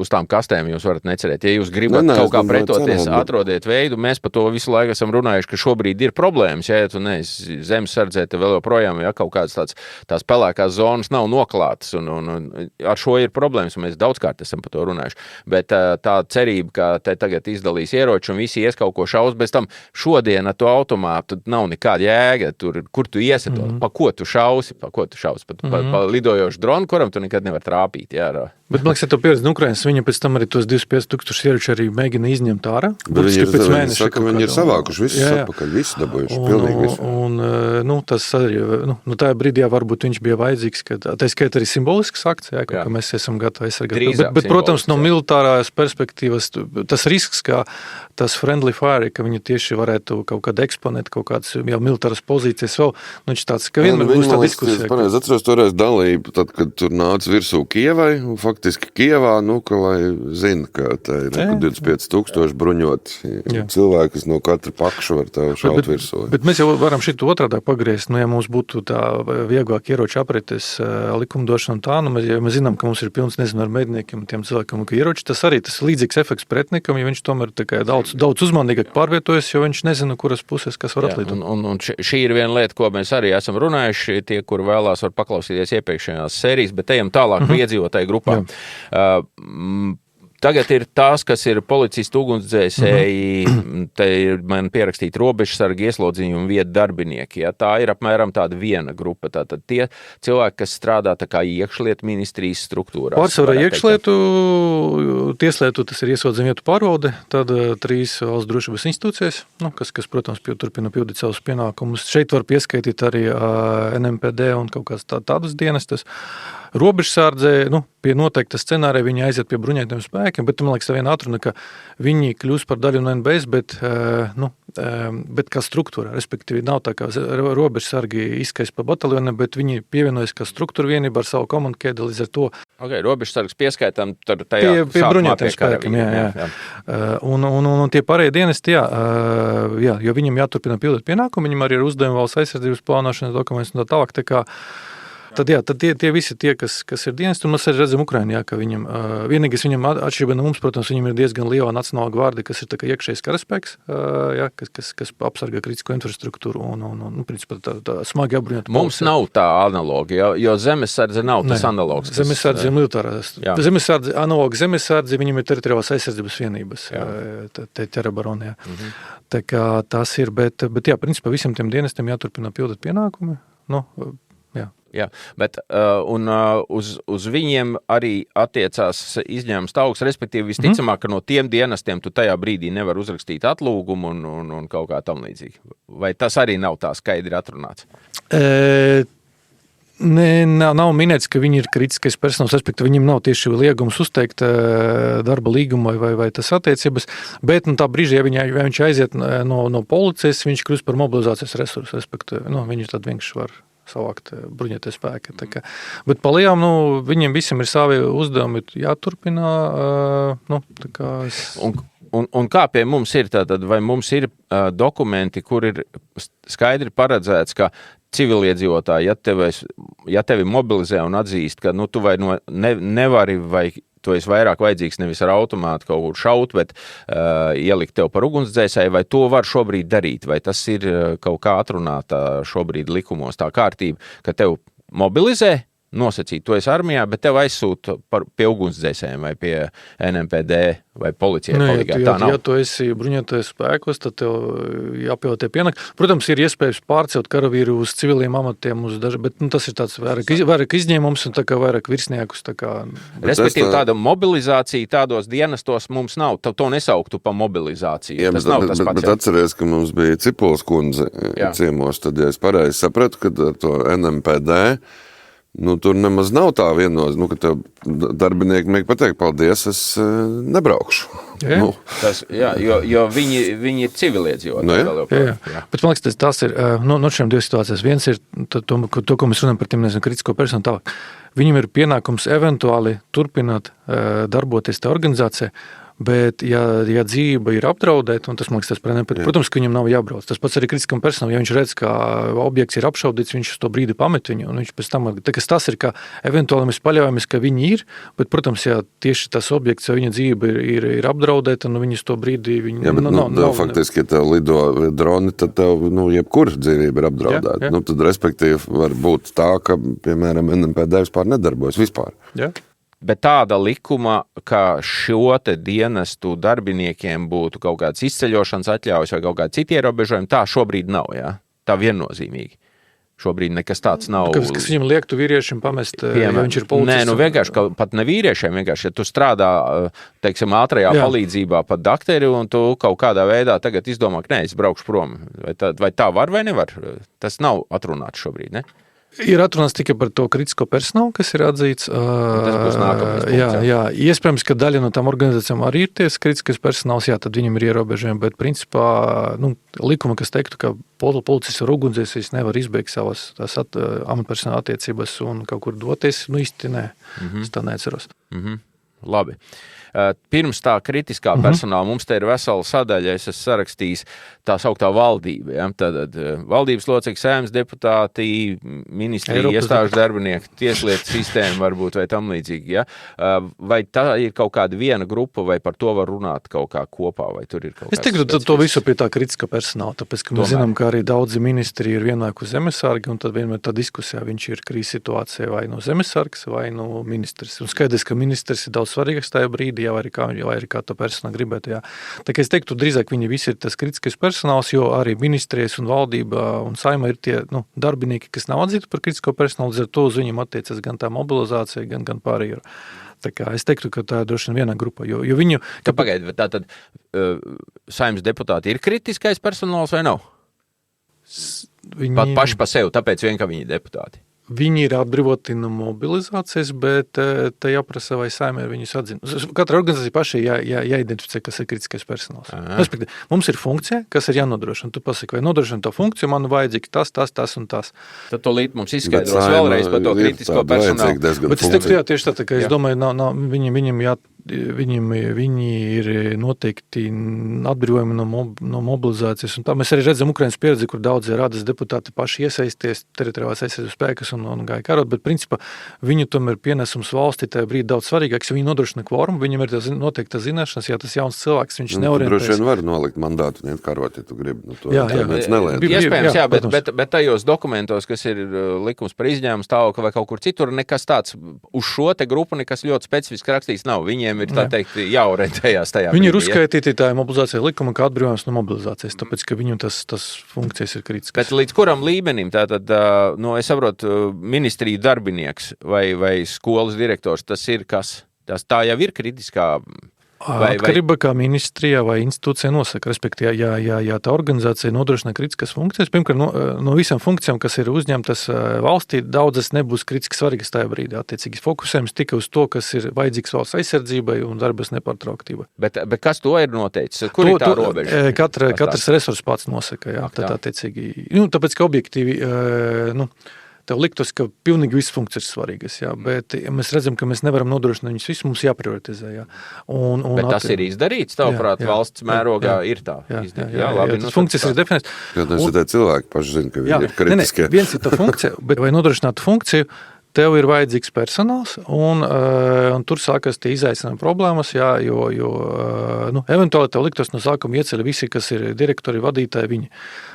uz tām kastēm jūs varat necerēt. Ja jūs gribat kaut kā pretoties, atrodiet veidu, mēs par to visu laiku esam runājuši, ka šobrīd ir problēmas, ja tu zemesardzē te vēl joprojām, ja kaut kādas tās pelēkās zonas nav noklātas, un ar šo ir problēmas, un mēs daudzkārt esam par to runājuši. Bet tā cerība, ka te tagad izdalīs ieroči un visi kaut ko šaus, bez tam šodien ar to automātu nav nekāda jēga, kur tu iesi to, pa ko tu šausi, pa lidojošu dronu, kuram tu nekad nevar trāpīt. Jā. Bet, man liekas, ja tu pieredzi no Ukrainas, viņa pēc tam arī tos 25,000 ieroči arī mēģina izņemt ārā. Viņi saka, viņi ir savākuši visus atpakaļ, visu dabūjuši, pilnīgi visu. Un tas arī, tajā brīdī varbūt viņš bija vajadzīgs, ka tā skaita arī simbolisks akts, ka mēs esam gatavi aizsargāt. Bet, protams, no militārās perspektīvas, tas risks, ka tas friendly fire, ka viņi tieši varētu kaut kādā eksponēt, kaut kādas jau militāras pozīcijas vēl, viņš tāds, ka vienmēr būs tā diskusija. Es atceros toreiz dalību, tad, kad tur nāca virsū Kijevai, un faktiski faktiski Kievā, ka lai zina, ka te ir 25,000 bruņoti cilvēki, kas no katra pakša var tev šaut virsū. Bet mēs jau varam šitu otrādā pagriezt, ja mums būtu tā vieglāk ieroču aprites likumdošana tā, mēs zinām, ka mums ir pilns, nezinu, ar medniekiem, tiem cilvēkiem, ka ieroči, tas arī tas līdzīgs efekts pretnikam, ja viņš tomēr daudz uzmanīgāk pārvietojas, jo viņš nezina, kuras puses, kas var atlidot. Un šī ir viena lieta, ko mēs arī esam runājuši, tie, kur vēlās var paklausīties iepriekšējās sērijas, bet ejam tālāk iedzīvotāju grupā. Tagad ir tās, kas ir policisti, ugunsdzēsēji, te ir man pierakstīti robežsargi, ieslodzījumu vietu darbinieki. Ja? Tā ir apmēram tāda viena grupa. Tātad tie cilvēki, kas strādā tā kā iekšlietu ministrijas struktūrās. Pārsvarā iekšlietu, tieslietu, tas ir ieslodzījumu vietu pārvalde, tad 3 valsts drošības institūcijas, kas, protams, turpina pildīt savus pienākumus. Šeit var pieskaitīt arī NMPD un kaut kāds tādas dienestas. Robežsārdzē, pie noteikta scenārija viņi aiziet pie bruņotajiem spēkiem, bet man liekas, tā viena atruna, ka viņi kļūst par daļu no NBS, bet kā struktūra, respektīvi nav tā kā robežsargi izskais pa bataljonu, bet viņi pievienojas kā struktūra vienība ar savu komandu ķēdi līdz ar to. Robežsargs pieskaitam tajā pie bruņotajiem spēkiem, jā. Un tie pārējie dienesti, jo viņam jāturpina pildīt pienākumu, viņam arī ir uzdevumi valsts aizsardzības plānošanas dokumentus un tā tālāk, tā kā Tad tie visi tie, kas ir dienesti, un mēs arī redzam Ukrainā, ka viņam, vienīgais viņam atšķirība no mums, protams, viņam ir diezgan liela nacionāla gvarde, kas ir tā kā iekšējais karaspēks, kas apsargā kritisko infrastruktūru un principā tā smagi apbruņota. Mums nav tā analoga, jo zemesardze nav tas analogs. Zemesardze ir militārās. Zemesardze, analoga zemesardze, viņam ir teritoriālās aizsardzības vienības, Terabaronijā. Tā kā tas ir, bet principā visiem tiem dienestiem jāturpina pildīt pienākumi. Jā, bet uz viņiem arī attiecās izņēmums tauks, respektīvi visticamāk, ka no tiem dienestiem tu tajā brīdī nevar uzrakstīt atlūgumu un kaut kā tam līdzīgi. Vai tas arī nav tā skaidri atrunāts? Nav minēts, ka viņi ir kritiskais personāls, respektīvi viņiem nav tieši liegums uzteikt darba līgumu vai tas attiecības, bet tā brīža, ja viņš aiziet no policijas, viņš kļūst par mobilizācijas resursu, respektīvi, viņš tad vienkārši var savākt bruņotie spēki. Bet palījām, viņiem visiem ir savi uzdevumi jāturpina. Un kā pie mums ir tātad, vai mums ir dokumenti, kur ir skaidri paredzēts, ka civiliedzīvotāji, ja tevi mobilizē un atzīst, ka tu vai nevari vai tu esi vairāk vajadzīgs nevis ar automātu kaut kur šaut, bet ielikt tev par ugunsdzēsēju, vai to var šobrīd darīt, vai tas ir kaut kā atrunāta šobrīd likumos tā kārtība, ka tev mobilizē, nosacīt, tu esi armijā, bet tev aizsūta pie ugunsdzēsējiem vai pie NMPD vai policijai palīgā. Ja tu esi bruņotajos spēkos, tad tev jāpildē pienākumi. Protams, ir iespējams pārcelt karavīru uz civiliem amatiem, bet tas ir tāds vairāk izņēmums un tā kā vairāk virsniekus. Respektīvi, tāda mobilizācija tādos dienestos mums nav. To nesauktu pa mobilizāciju. Tas nav tas pats. Bet atceries, ka mums bija Cipuls kundze ciemos, tad, ja es pareizi sapratu, ka ar to NMPD tur nemaz nav tā viennozīme, ka tev darbinieki mēģina pateikt, paldies, es nebraukšu. Jo viņi ir civiliedzīvotāji. Bet man liekas, tas ir no šiem divas situācijas. Viens ir to, ko mēs runājam par tiem kritisko personu tālāk. Viņam ir pienākums eventuāli turpināt darboties tā organizācijā, bet, ja dzīve ir apdraudēta, un tas, man liekas, protams, ka viņam nav jābrauc. Tas pats arī kritiskam personam, ja viņš redz, ka objekts ir apšaudīts, viņš uz to brīdi pamet viņu, un viņš pēc tam, tas ir, ka eventuāli mēs paļaujamies, ka viņi ir, bet, protams, ja tieši tas objekts, ja viņa dzīve ir apdraudēta, viņi uz to brīdi faktiski, ja tev lido droni, tad tev, jebkura dzīvība ir apdraudēta. Tad, respektīvi, var būt tā, ka, piemēram, NMPD vispār nedarbojas vispār. Bet tāda likuma, ka šo te dienestu darbiniekiem būtu kaut kāds izceļošanas atļaujas vai kaut kādi citi ierobežojumi, tā šobrīd nav, tā viennozīmīgi. Šobrīd nekas tāds nav. Kas viņam liektu vīriešiem pamest, ja viņš ir policists? Nē, vienkārši, pat ne vīriešiem, vienkārši, ja tu strādā, teiksim, ātrajā palīdzībā pat dakteri, un tu kaut kādā veidā tagad izdomā, ka nē, es braukšu prom. Vai tā var vai nevar? Tas nav atrunāts šobrīd, ne? Ir atrunāts tikai par to kritisko personālu, kas ir atzīts. Tas būs nākamais punkts. Jā. Iespējams, ka daļa no tām organizācijām arī ir ties kritiskais personāls, jā, tad viņam ir ierobežojumi, bet principā likuma, kas teiktu, ka policists vai ugunsdzēsējs nevar izbeigt savas amatpersonāla attiecības un kaut kur doties, īsti nē. Es tā neatceros. Labi. Pirms tā kritiskā personāla mums te ir vesela sadaļa, es esmu sarakstījis tā sauktā valdība. Ja? Tad valdības locekļi, saimnes deputāti, ministrija, iestāžu darbinieki, tieslietu sistēma varbūt vai tam līdzīgi. Ja? Vai tā ir kaut kāda viena grupa vai par to var runāt kaut kā kopā? Vai tur ir kaut es teiktu, to visu pie tā kritiskā personāla, tāpēc, ka mēs zinām, ka arī daudzi ministri ir vienlaikus zemesargi, un tad vienmēr tā diskusijā viņš ir krīzes situācijā vai no zemesargs vai no ministrs. Un skaidrs, ka ministrs ir daudz svarīgāks tajā brīdī, vai arī kā tā persona gribētu. Jā. Tā kā es teiktu, drīzāk viņi visi ir tas kritiskais personāls, jo arī ministrijas un valdība un saima ir tie darbinieki, kas nav atzīti par kritisko personālu, līdz ar to uz viņiem attiecas gan tā mobilizācija, gan pārējie. Tā kā es teiktu, ka tā ir droši vien viena grupa, jo viņu... Pagaid, tātad saimnes deputāti ir kritiskais personāls vai nav? Pat paši pa sevi, tāpēc vien, ka viņi ir deputāti. Viņi ir atbrīvoti no mobilizācijas, bet te jāprasa, vai saimē viņus atzina. Katra organizācija pašai jāidentificē, kas ir kritiskais personāls. Respektīvi, mums ir funkcija, kas ir jānodrošina. Tu pasaki, vai nodrošina to funkciju, man vajadzīgi tas un tas. Tad to līdz mums izskaidros vēlreiz par to kritisko personālu. Bet es teiktu, tieši tā, ka es domāju, viņi ir noteikti atbrīvojumi no mobilizācijas. Un tā mēs arī redzam Ukrainas pieredzi, kur daudzi radas deputāti paši iesaisties teritoriālās aizsardzības spēkus un gāja karot, bet principā viņu tomēr pienesums valstī tajā brīdī daudz svarīgāks, jo viņi nodrošina kvorumu, viņam ir noteikta zināšanas, ja tas jauns cilvēks, viņš neorientēs. Droši vien var nolikt mandātu un iet karot, ja tu gribi. Iespējams, jā, bet tajos dokumentos, kas ir likums par izņēmumu stāvokli vai kaut kur citur, nekas tāds uz šo te grupu nekas ļoti specifiski rakstīts nav. Viņiem ir tā teikt jāorientējās tajā. Viņi ir uzskaitīti tā mobilizācija likuma kā atbrīvojums no mobilizācijas, tāpēc, ka viņu tas funkcijas ir kritiskas. Bet līdz kuram līmenim tātad, es saprotu, ministriju darbinieks vai skolas direktors, tas ir kas? Tā jau ir kritiskā... Atkarība, kā ministrijā vai institūcija nosaka, respektīvi, ja tā organizācija nodrošina kritiskas funkcijas, pirmkārt, no visām funkcijām, kas ir uzņemtas valstī, daudzas nebūs kritiski svarīgas tajā brīdī. Attiecīgi fokusējums tikai uz to, kas ir vajadzīgs valsts aizsardzībai un darbas nepārtrauktībai. Bet kas to ir noteicis? Kur ir tā robeža? Katrs resurs pats nosaka, jā. Tad attiecīgi, tāpēc, ka objektīvi, tev liktos, ka pilnīgi visas funkcijas ir svarīgas, jā, bet mēs redzam, ka mēs nevaram nodrošināt viņus visus, mums jāprioritizē. Jā. Bet tas ir izdarīts, tavuprāt, valsts mērogā ir tā izdarīts. Jā, labi, tas funkcijas ir definēts. Tas ir tā cilvēki paši zina, ka viņi ir kritiskie. Viens ir tā funkcija, bet vai nodrošināt funkciju, tev ir vajadzīgs personāls, un tur sākas tie izaicinājumi problēmas, jā, jo eventuāli tev liktos no sākuma ieceļ visi, kas ir direktori, vadītāji, viņi.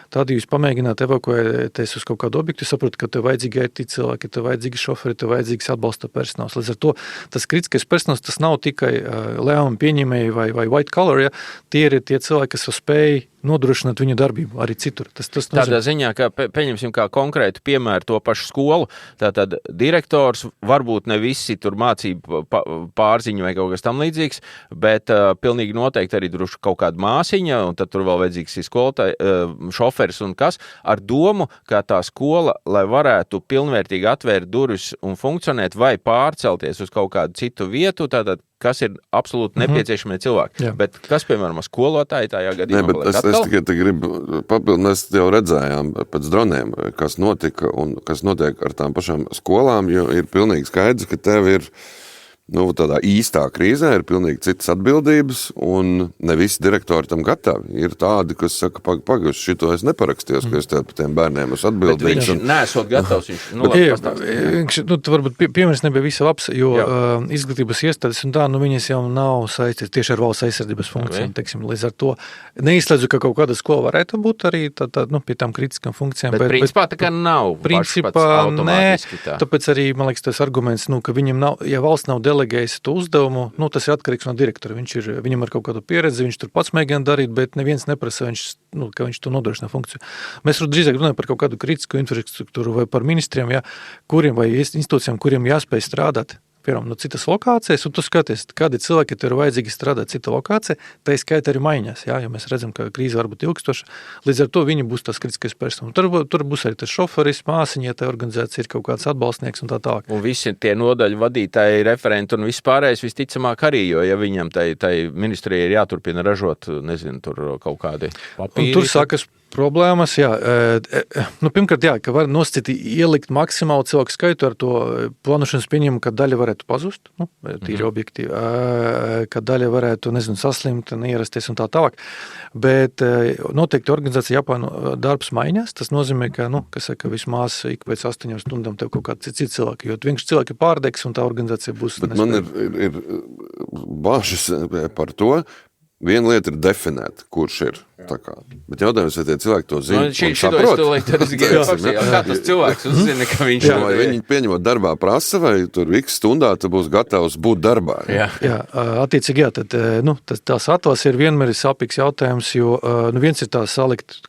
Tad jūs pamēģināt evakuēties uz kaut kādu objektu, saprotat, ka tev vajadzīgi IT cilvēki, tev vajadzīgi šoferi, tev vajadzīgs atbalsta personāls. Līdz ar to tas kritiskais personāls, tas nav tikai lēmumu pieņēmēji vai white collar, ja? Tie ir tie cilvēki, kas spēj nodrošināt viņu darbību arī citur. Tādā ziņā, ka pieņemsim kā konkrētu piemēru to pašu skolu, tātad direktors, varbūt ne visi tur mācību pārziņu vai kaut kas tam līdzīgs, bet pilnīgi noteikti arī droši kaut kāda māsiņa, un tad tur vēl vajadzīgs skolotāji, šoferis un kas, ar domu, ka tā skola, lai varētu pilnvērtīgi atvērt durvis un funkcionēt vai pārcelties uz kaut kādu citu vietu, tātad kas ir absolūti nepieciešamie cilvēki. Jā. Bet kas, piemēram, skolotāji tajā gadījumā? Es tikai gribu papildināt, mēs jau redzējām pēc droniem, kas notika un kas notiek ar tām pašām skolām, jo ir pilnīgi skaidrs, ka tev ir tādā īstā krīzē ir pilnīgi citas atbildības, un ne visi direktori tam gatavi. Ir tādi, kas saka, pagaidzi, šito es neparakstījos, ka es tev par tiem bērniem esmu atbildīgs. Bet viņš nesot gatavs, viņš, varbūt piemērs nebija visa labs, jo izglītības iestādes un tā, viņas jau nav saistīts tieši ar valsts aizsardzības funkcijām, teiksim, līdz ar to neizslēdzu, ka kaut kāda skola varētu būt arī pie tām kritiskām funkcijām. Bet principā tā kā nav automātiski tā. Tāpēc arī, man liekas, tas arguments, ka viņam nav, ja valsts nav delegējis to uzdevumu, tas ir atkarīgs no direktora. Viņam ir kaut kāda pieredze, viņš tur pats mēģina darīt, bet neviens neprasa, ka viņš to nodrošina funkciju. Mēs drīzāk runājam par kaut kādu kritisku infrastruktūru vai par ministriem, kuriem vai institūcijām, kuriem jāspēj strādāt piemēram, no citas lokācijas, un tu skaties, kādi cilvēki tev ir vajadzīgi strādāt cita lokācija, tā skaita arī maiņas, ja mēs redzam, ka krīze var būt ilgstoša, līdz ar to viņi būs tas kritiskais personas. Tur būs arī tas šoferis, māsiņa, ja tā organizācija ir kaut kāds atbalstnieks un tā tālāk. Un visi tie nodaļu vadītāji, referenti un vispārējais visticamāk arī, jo ja viņam tai ministrijai ir jāturpina ražot, nezinu, tur kaut kādi papīri. Un tur sākas problēmas, jā. Pirmkārt, jā, ka var nosacīt ielikt maksimālu cilvēku skaitu ar to plānošanas pieņēmumu, ka daļa varētu pazust, tīri objektīvi, ka daļa varētu, saslimt, neierasties un tā tālāk. Bet noteikti organizācija jāplāno darbs maiņās. Tas nozīmē, ka vismaz ik pēc 8 stundām tev kaut kāds cits cilvēki, jo vienkārši cilvēki pārdegs un tā organizācija būs. Bet man ir bažas par to. Viena lieta ir definēt, kurš ir. Bet jautājums, vai tie cilvēki to zina un saprot? Kā tas cilvēks uzzina, ka viņš vai viņi pieņemot darbā prasa, vai tur x stundā tu būs gatavs būt darbā? Jā, attiecīgi, tad tās atlases ir vienmēr sāpīgs jautājums, jo viens ir tā salikt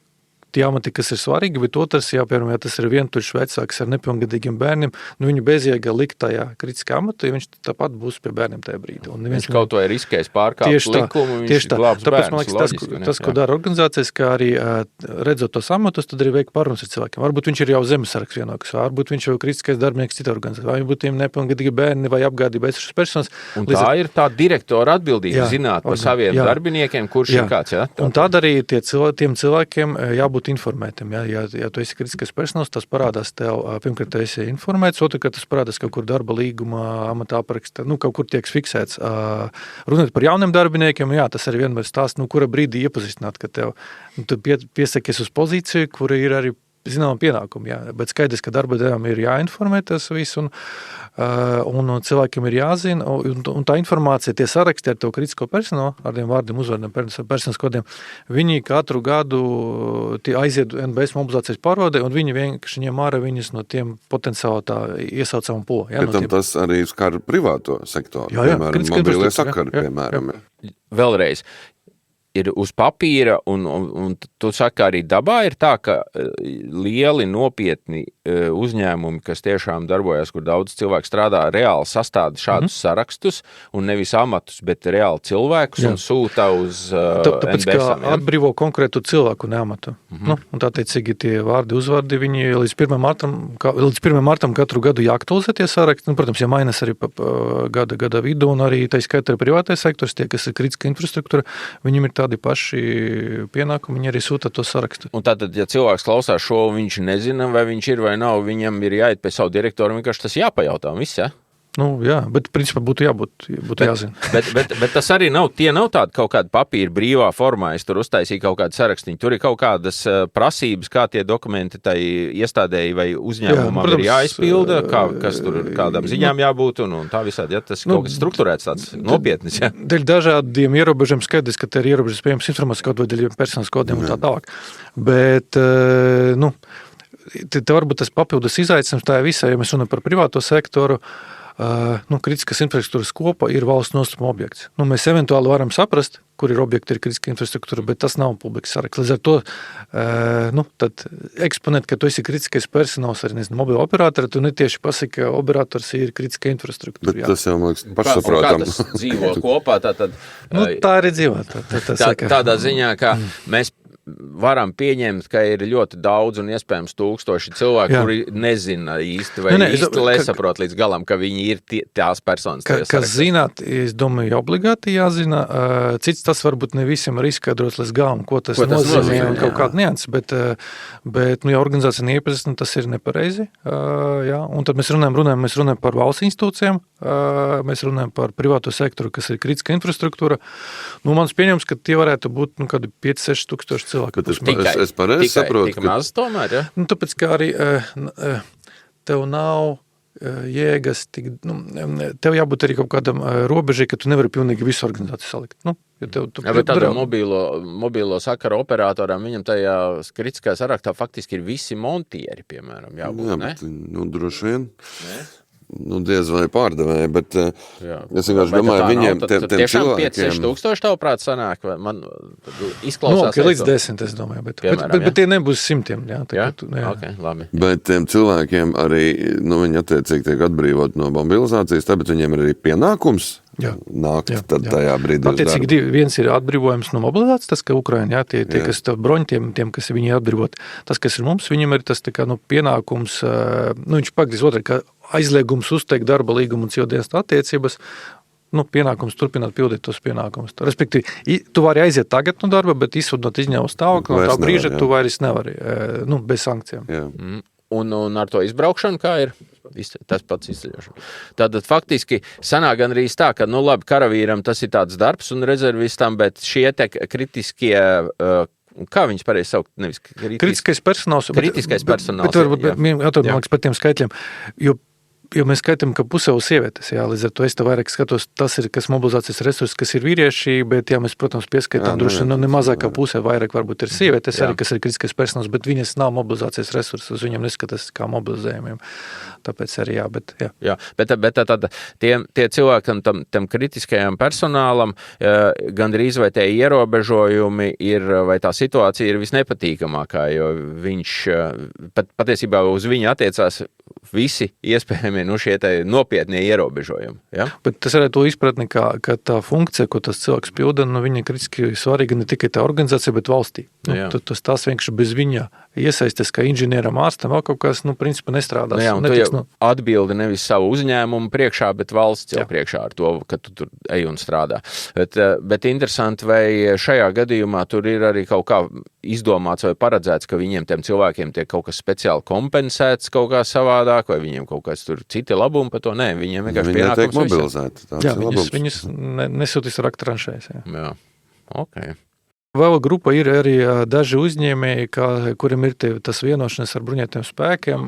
tie amati, kas ir svarīgi, bet otrs, piemēram, ja tas ir vientuļš vecāks ar nepilngadīgiem bērniem, viņu bezjēga likt tajā kritiskā amatā, ja viņš tāpat būs pie bērniem tajā brīdī. Viņš kaut to ir riskējis pārkāpt likumu, viņš glābs Tāpēc, man bērnus. liekas, tas, ko dara organizācijas, kā arī redzot tos amatus, tad arī veik parunas ar cilvēkiem. Varbūt viņš ir jau zemesargs vienāks, varbūt viņš jau kritiskais darbinieks cita organizācija, varbūt viņiem nepilngadīgi bērni vai apgādība esošas personas. Un tā ir tā direktora atbildība zināt par saviem darbiniekiem, kurš ir kāds. Un tad arī tiem cilvēkiem jābūt informētiem. Ja tu esi kritiskais personāls, tas parādās tev, pirmkārt, tu esi informēts, otrkārt, tas parādās kaut kur darba līguma, amatā apraksta, kaut kur tiek fiksēts. Runāt par jauniem darbiniekiem, tas arī vienmēr stāst, kura brīdī iepazīstināt, ka tev tu piesakies uz pozīciju, kura ir arī zināma pienākuma, bet skaidrs, ka darba devām ir jāinformē tas viss, un cilvēkiem ir jāzina, un tā informācija, tie saraksti ar to kritisko personālu, ar tiem vārdiem, uzvārdiem, personas kodiem, viņi katru gadu aiziet NBS mobilizācijas pārvaldē, un viņi vienkārši ņem ārā viņus no tiem potenciāli tā iesaucamam pola. Tas arī skar privāto sektoru, piemēram, mobilie sakari, piemēram. Vēlreiz. Ir uz papīra, un tu saki, arī dabā ir tā, ka lieli, nopietni uzņēmumi, kas tiešām darbojas, kur daudz cilvēku strādā, reāli sastāda šādus sarakstus, un nevis amatus, bet reāli cilvēkus, un sūta uz Tāpēc, ka atbrīvo konkrētu cilvēku, ne amatu. Un tāteicīgi tie vārdi, uzvārdi, viņi līdz 1. martam katru gadu jāaktualizē tie saraksti. Protams, ja mainas arī gada vidu, un arī tā skaitā arī privātais sektors, tie, kas ir kritiska infrastruktūra, viņiem ir tādi paši pienākumi, viņi arī sūta to sarakstu. Un tātad, ja cilvēks klausās šo, viņš nezina, vai viņš ir vai nav, viņam ir jāiet pie savu direktoru, vienkārši tas jāpajautā, un viss, Bet principā būtu jāzina. Bet tas arī nav tādi kaut kādi papīri brīvā formā, es tur uztaisīju kaut kādu sarakstiņu. Tur ir kaut kādas prasības, kā tie dokumenti tai iestādēji vai uzņēmumam ir jāizpilda, kas tur kādām ziņām jābūt, un tā visādi, tas kaut kas strukturēts tāds nopietnis, Dēļ dažādiem ierobežiem skaidrs, ka te ir ierobežas pieejams informācijas kaut vai dēļ personas kodiem un tā tālāk. Bet, te varbūt tas papildus izaicinājums tā visā, ja mēs runājam par privāto sektoru, kritiskas infrastruktūras kopa ir valsts noslēpuma objekts. Mēs eventuāli varam saprast, kur ir objekti, ir kritiska infrastruktūra, bet tas nav publikas saraksts. Līdz ar to, tad eksponēt, ka tu esi kritiskais personāls, arī mobilo operatori, tu netieši pasaki, ka operators ir kritiska infrastruktūra. Bet tas jau, man liekas, pašsaprotam. Kā tas dzīvo kopā, tā arī dzīvo. Tādā ziņā, ka mēs varam pieņemt, ka ir ļoti daudz un iespējams tūkstoši cilvēki, kuri nezina īsti vai īsti nesaprot līdz galam, ka viņi ir tās personas. Kas zināt, es domāju, obligāti jāzina. Cits tas varbūt ne visiem ir izskaidrots līdz galam, ko tas nozīmē un kaut kāda nianses, bet ja organizācija neiepazīstina, tas ir nepareizi. Un tad mēs runājam par valsts institūcijām, mēs runājam par privāto sektoru, kas ir kritiska infrastruktūra. Mans pieņems, ka tie varētu būt kādi 5-6 tūkstoši cilvēki. Es pareizi saprotu. Tikai maz tomēr, Tāpēc, ka arī tev nav jēgas, tev jābūt arī kaut kādam robežai, ka tu nevari pilnīgi visu organizāciju salikt. Bet tādā mobilo sakaru operatoram, viņam tajā kritiskā saraktā faktiski ir visi montieri, piemēram, jābūt, bet, droši vien. diez vai pārdevēji, bet es vienkārši domāju, viņiem tiem tiešām cilvēkiem... 5-6 tūkstoši tavuprāt sanāk, vai man izklausās... Līdz 10, es domāju, bet tie nebūs 100, jā. Okay, labi. Bet tiem cilvēkiem arī, viņi attiecīgi tiek atbrīvot no mobilizācijas, tāpēc viņiem ir arī pienākums nākt tajā brīdī. Attiecīgi viens ir atbrīvojums no mobilizācijas, tas, ka Ukraina, tie kas broņi, tiem, kas viņi atbrīvot, tas, kas ir mums, viņam ir tas tā kā, pienākums, viņš pagriez otrādi, ka aizliegums uzteikt darba līgumu un cilvēku attiecības, pienākums turpināt pildīt tos pienākumus. Respektīvi, tu vari aiziet tagad no darba, bet izsūdot izņēmu stāvokli, no tā brīža tu vairs nevari, bez sankcijām. Un ar to izbraukšanu kā ir? Tas pats izceļošana. Tātad faktiski sanāk gan arī tā, ka, labi, karavīram tas ir tāds darbs un rezervistam, bet šie te kritiskie... Kā viņus pareizi saukt? Nevis kritiskais personāls. Kritiskais personāls. Bet varbūt par tiem skaitļiem, jo mēs skaitām, ka pusē uz sievietes, līdz ar to es te vairāk skatos, tas ir, kas mobilizācijas resursi, kas ir vīrieši, bet, mēs, protams, pieskaitām droši, nemazāk kā pusē vairāk varbūt ir sievietes, arī, kas ir kritiskais personāls, bet viņas nav mobilizācijas resursi, uz viņiem neskatās kā mobilizējumiem. Tāpēc arī bet. Bet tad tie cilvēkam, tam kritiskajam personālam, gandrīz vai tie ierobežojumi ir, vai tā situācija ir visnepatīkamākā, jo viņš patiesībā uz viņu attiecās visi iespējami šie nopietnie ierobežojumi. Ja? Bet tas arī to izpratni, ka tā funkcija, ko tas cilvēks pilda, viņa kritiski svarīga ne tikai tā organizācija, bet valstī. Tas vienkārši bez viņa iesaisties kā inženieram, ārstam, vēl kaut kas, principā nestrādās. Un tu jau atbildi nevis savu uzņēmumu priekšā, bet valsts jau priekšā ar to, ka tu tur ej un strādā. Bet interesanti, vai šajā gadījumā tur ir arī kaut kā izdomāts vai paredzēts, ka viņiem tiem cilvēkiem tiek kaut kas speciāli kompensēts kaut kā savādāk, vai viņiem kaut kas tur citi labumi par to? Nē, viņiem vienkārši pienākums. Viņi netiek mobilizēti. Viņus nesūtīs raktranšēs. Jā, ok. Vēl grupa ir arī daži uzņēmēji, kuriem ir tas vienošanās ar bruņotajiem spēkiem,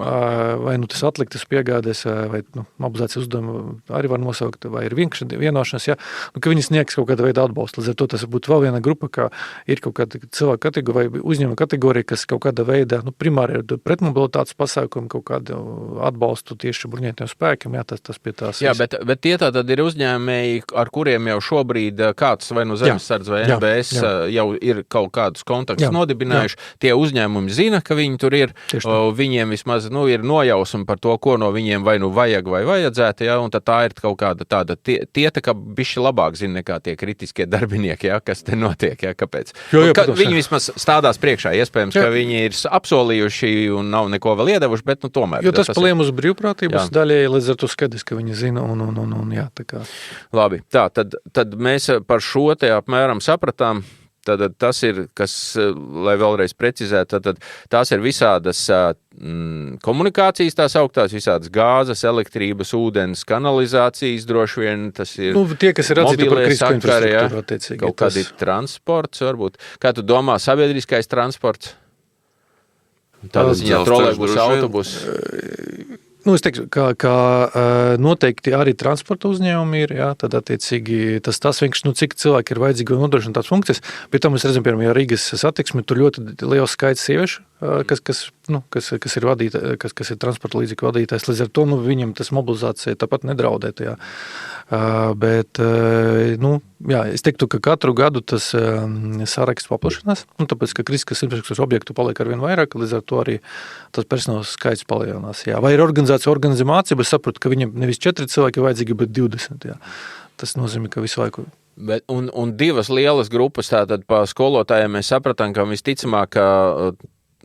vai tas atliktas piegādes, vai mobilizācijas uzdevumu arī var nosaukt, vai ir vienkārši vienošanās, ka viņi sniegs kaut kāda veida atbalstu. Līdz ar to tas būtu vēl viena grupa, ka ir kaut kāda cilvēka kategorija vai uzņēmuma kategorija, kas kaut kāda veida, primāri ir pretmobilitātes pasākumi, kaut kādu atbalstu tieši bruņotajiem spēkiem, tas pie tās. Jā, bet tie tātad ir uzņēmēji, ar kuriem jau šobrīd kāds vai no Zemesardze vai NBS jau ir kaut kādus kontaktus nodibinājuši. Tie uzņēmumi zina, ka viņi tur ir. Viņiem vismaz ir nojausma par to, ko no viņiem vai vajag vai vajadzētu, un tad tā ir kaut kāda tāda, tie tā kā bišķi labāk zina nekā tie kritiskie darbinieki, kas te notiek, kāpēc. Viņi vismaz stādās priekšā, iespējams, ka viņi ir apsolījuši un nav neko vēl iedevuši, bet tomēr. Jo tas paliem uz brīvprātības daļai, līdz ar to skaidrs, ka viņi zina un tā kā. Labi, tad mēs par šo te apmēram sapratām. Tad tas ir, kas, lai vēlreiz precizētu, tad tās ir visādas komunikācijas, tās augtās, visādas gāzes, elektrības, ūdens, kanalizācijas, droši vien tas ir tie, kas ir atzīti par kritisko infrastruktūru, attiecīgi. Kaut kādi transports, varbūt. Kā tu domā, sabiedriskais transports? Tādā ziņā trolejbus, autobus? Es teiktu, ka noteikti arī transporta uzņēmumi ir, tad attiecīgi tas vienkārši, cik cilvēki ir vajadzīgi un nodrošina tās funkcijas, bet tam mēs redzam, piemēram, Rīgas satiksmi, tur ļoti liels skaits sieviešu, kas ir vadītāji, kas ir transporta līdzekļu vadītājs, līdz ar to, viņam tas mobilizācija tāpat nedraudē tajā. Bet, es teiktu, ka katru gadu tas saraksts paplašinās, tāpēc, ka kritiskas infrastruktūras objektu paliek arvien vairāk, līdz ar to arī tas personāls skaits palielinās. Vai ir organizācija, bet saprotu, ka viņam nevis 4 cilvēki vajadzīgi, bet 20. Tas nozīmē, ka visu laiku. Un divas lielas grupas, tātad pa skolotājiem mēs sapratām, ka visticamāk,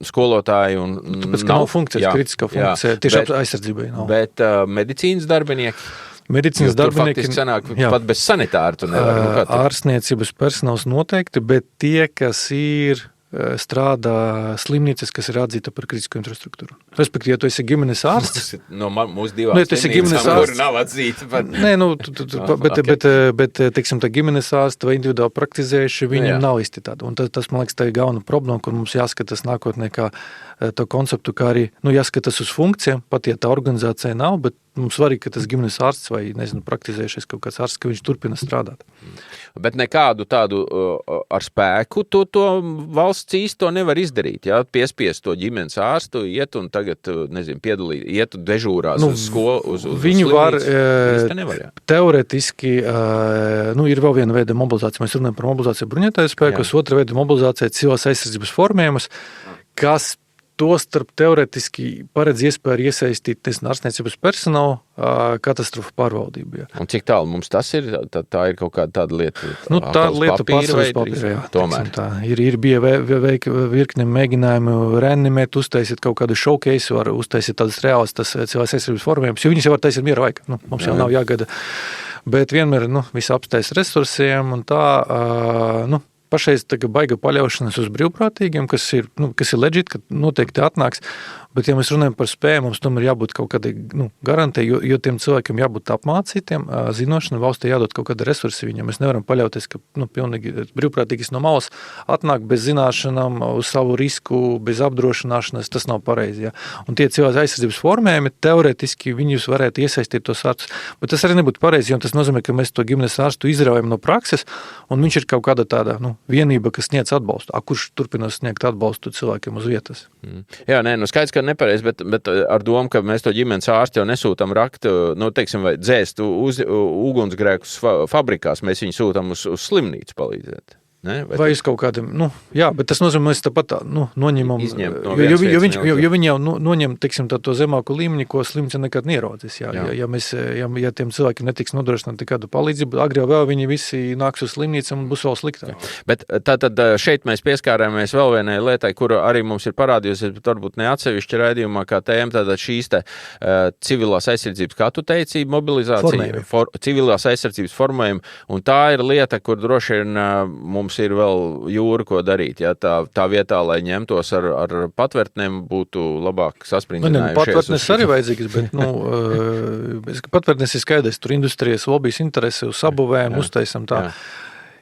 skolotāji un tāpēc, nav funkcijas, kritiskā funkcija, tieši aizsardzībai nav. Bet medicīnas darbinieki? Medicīnas darbinieki faktiski sanāk pat bez sanitāru tu nevar. Ārstniecības personāls noteikti, bet tie, kas ir strādā slimnīcas, kas ir atzīta par kritisko infrastruktūru. Respektīvi, ja tu esi ģimenes ārsts... No mūsu divās slimnīcām, kur nav atzīta. Bet, teiksim, tā ģimenes ārsta vai individuāli praktizējuši, viņiem nav īsti tāda. Un tas, man liekas, tā ir galvena problēma, kur mums jāskatās nākotnē, kā to konceptu, kā arī, jāskatās uz funkcijām, pat ja tā organizācija nav, bet mums svarīgi, ka tas ģimenes ārsts vai, praktizējušies kaut kāds ārsts, ka viņš turpina strādāt. Bet nekādu tādu ar spēku to valsts īsti to nevar izdarīt, ja? Piespiest to ģimenes ārstu, iet un tagad, piedalīt, iet dežūrās uz skolu, uz viņi var, nevar, ja? teoretiski, ir vēl viena veida mobilizācija. Mēs runājam par mobilizāciju bruņotāju spēkus, otra veida mobilizācija civilās aizsardzības formējumus, kas to starp teoretiski paredz iespēju iesaistīt ārstniecības personālu katastrofu pārvaldību. Ja. Un cik tālu mums tas ir? Tā ir kaut kāda tāda lieta? Tā lieta pārsvarās papīra, jā. Tomēr. Ir bija virkne mēģinājumu reanimēt, uztaisīt kaut kādu showcase, var uztaisīt tādas reālas cilvēks aizsardzības formējumus, jo viņas jau var taisīt miera laika. Mums jau nav jāgada. Bet vienmēr viss apstājas resursiem un tā, pašreiz baiga paļaušanās uz brīvprātīgiem, kas ir legit, ka noteikti atnāks, bet ja mēs runājam par spēju, mums tomēr jābūt kaut kādai garantē, jo tiem cilvēkiem jābūt apmācītiem, zinošana, valstī jādod kaut kāda resursi viņam. Mēs nevaram paļauties, ka pilnīgi brīvprātīgis no malas atnāk bez zināšanām, uz savu risku, bez apdrošināšanas, tas nav pareizi. Ja. Un tie cilvēki aizsardzības formējumi, teoretiski viņus varētu iesaistīt tos ārstus, bet tas arī nebūtu pareizi, jo tas nozīmē, ka mēs to ģimenes ārstu izraujam no prakses, un viņš ir kaut kāda tāda vienība, kas sniedz atbalstu. Kurš turpinās sniegt atbalstu cilvēkiem uz vietas? Jā, skaidrs, ka nepareizi, bet ar domu, ka mēs to ģimenes ārstu jau nesūtam rakt, vai dzēst ugunsgrēkus fabrikās, mēs viņu sūtam uz slimnīcu palīdzēt. Vai uz kaut kādiem, bet tas nozīmē, mēs tāpat noņemam, jo viņi jau noņem, to zemāku līmeni, ko slimnīca nekad neieraudzīs. Ja tiem cilvēkiem netiks nodrošināta kādu palīdzību, agrāk vēl viņi visi nāks uz slimnīcām un būs vēl sliktāk. Bet tātad šeit mēs pieskārāmies vēl vienai lietai, kura arī mums ir parādījusies, bet varbūt ne atsevišķi raidījumā kā tēma, tātad šīs civilās aizsardzības, kā tu teici, mobilizācija, civilās aizsardzības formējumi, un tā ir lieta, kur droši vien mums ir vēl jūra, ko darīt. Ja? Tā vietā, lai ņemtos ar patvērtnēm, būtu labāk sasprindzinājušies. Patvērtnes arī vajadzīgas, bet patvērtnes ir skaidrs. Tur industrijas lobijas interese uz sabūvēm, uztaisam tā.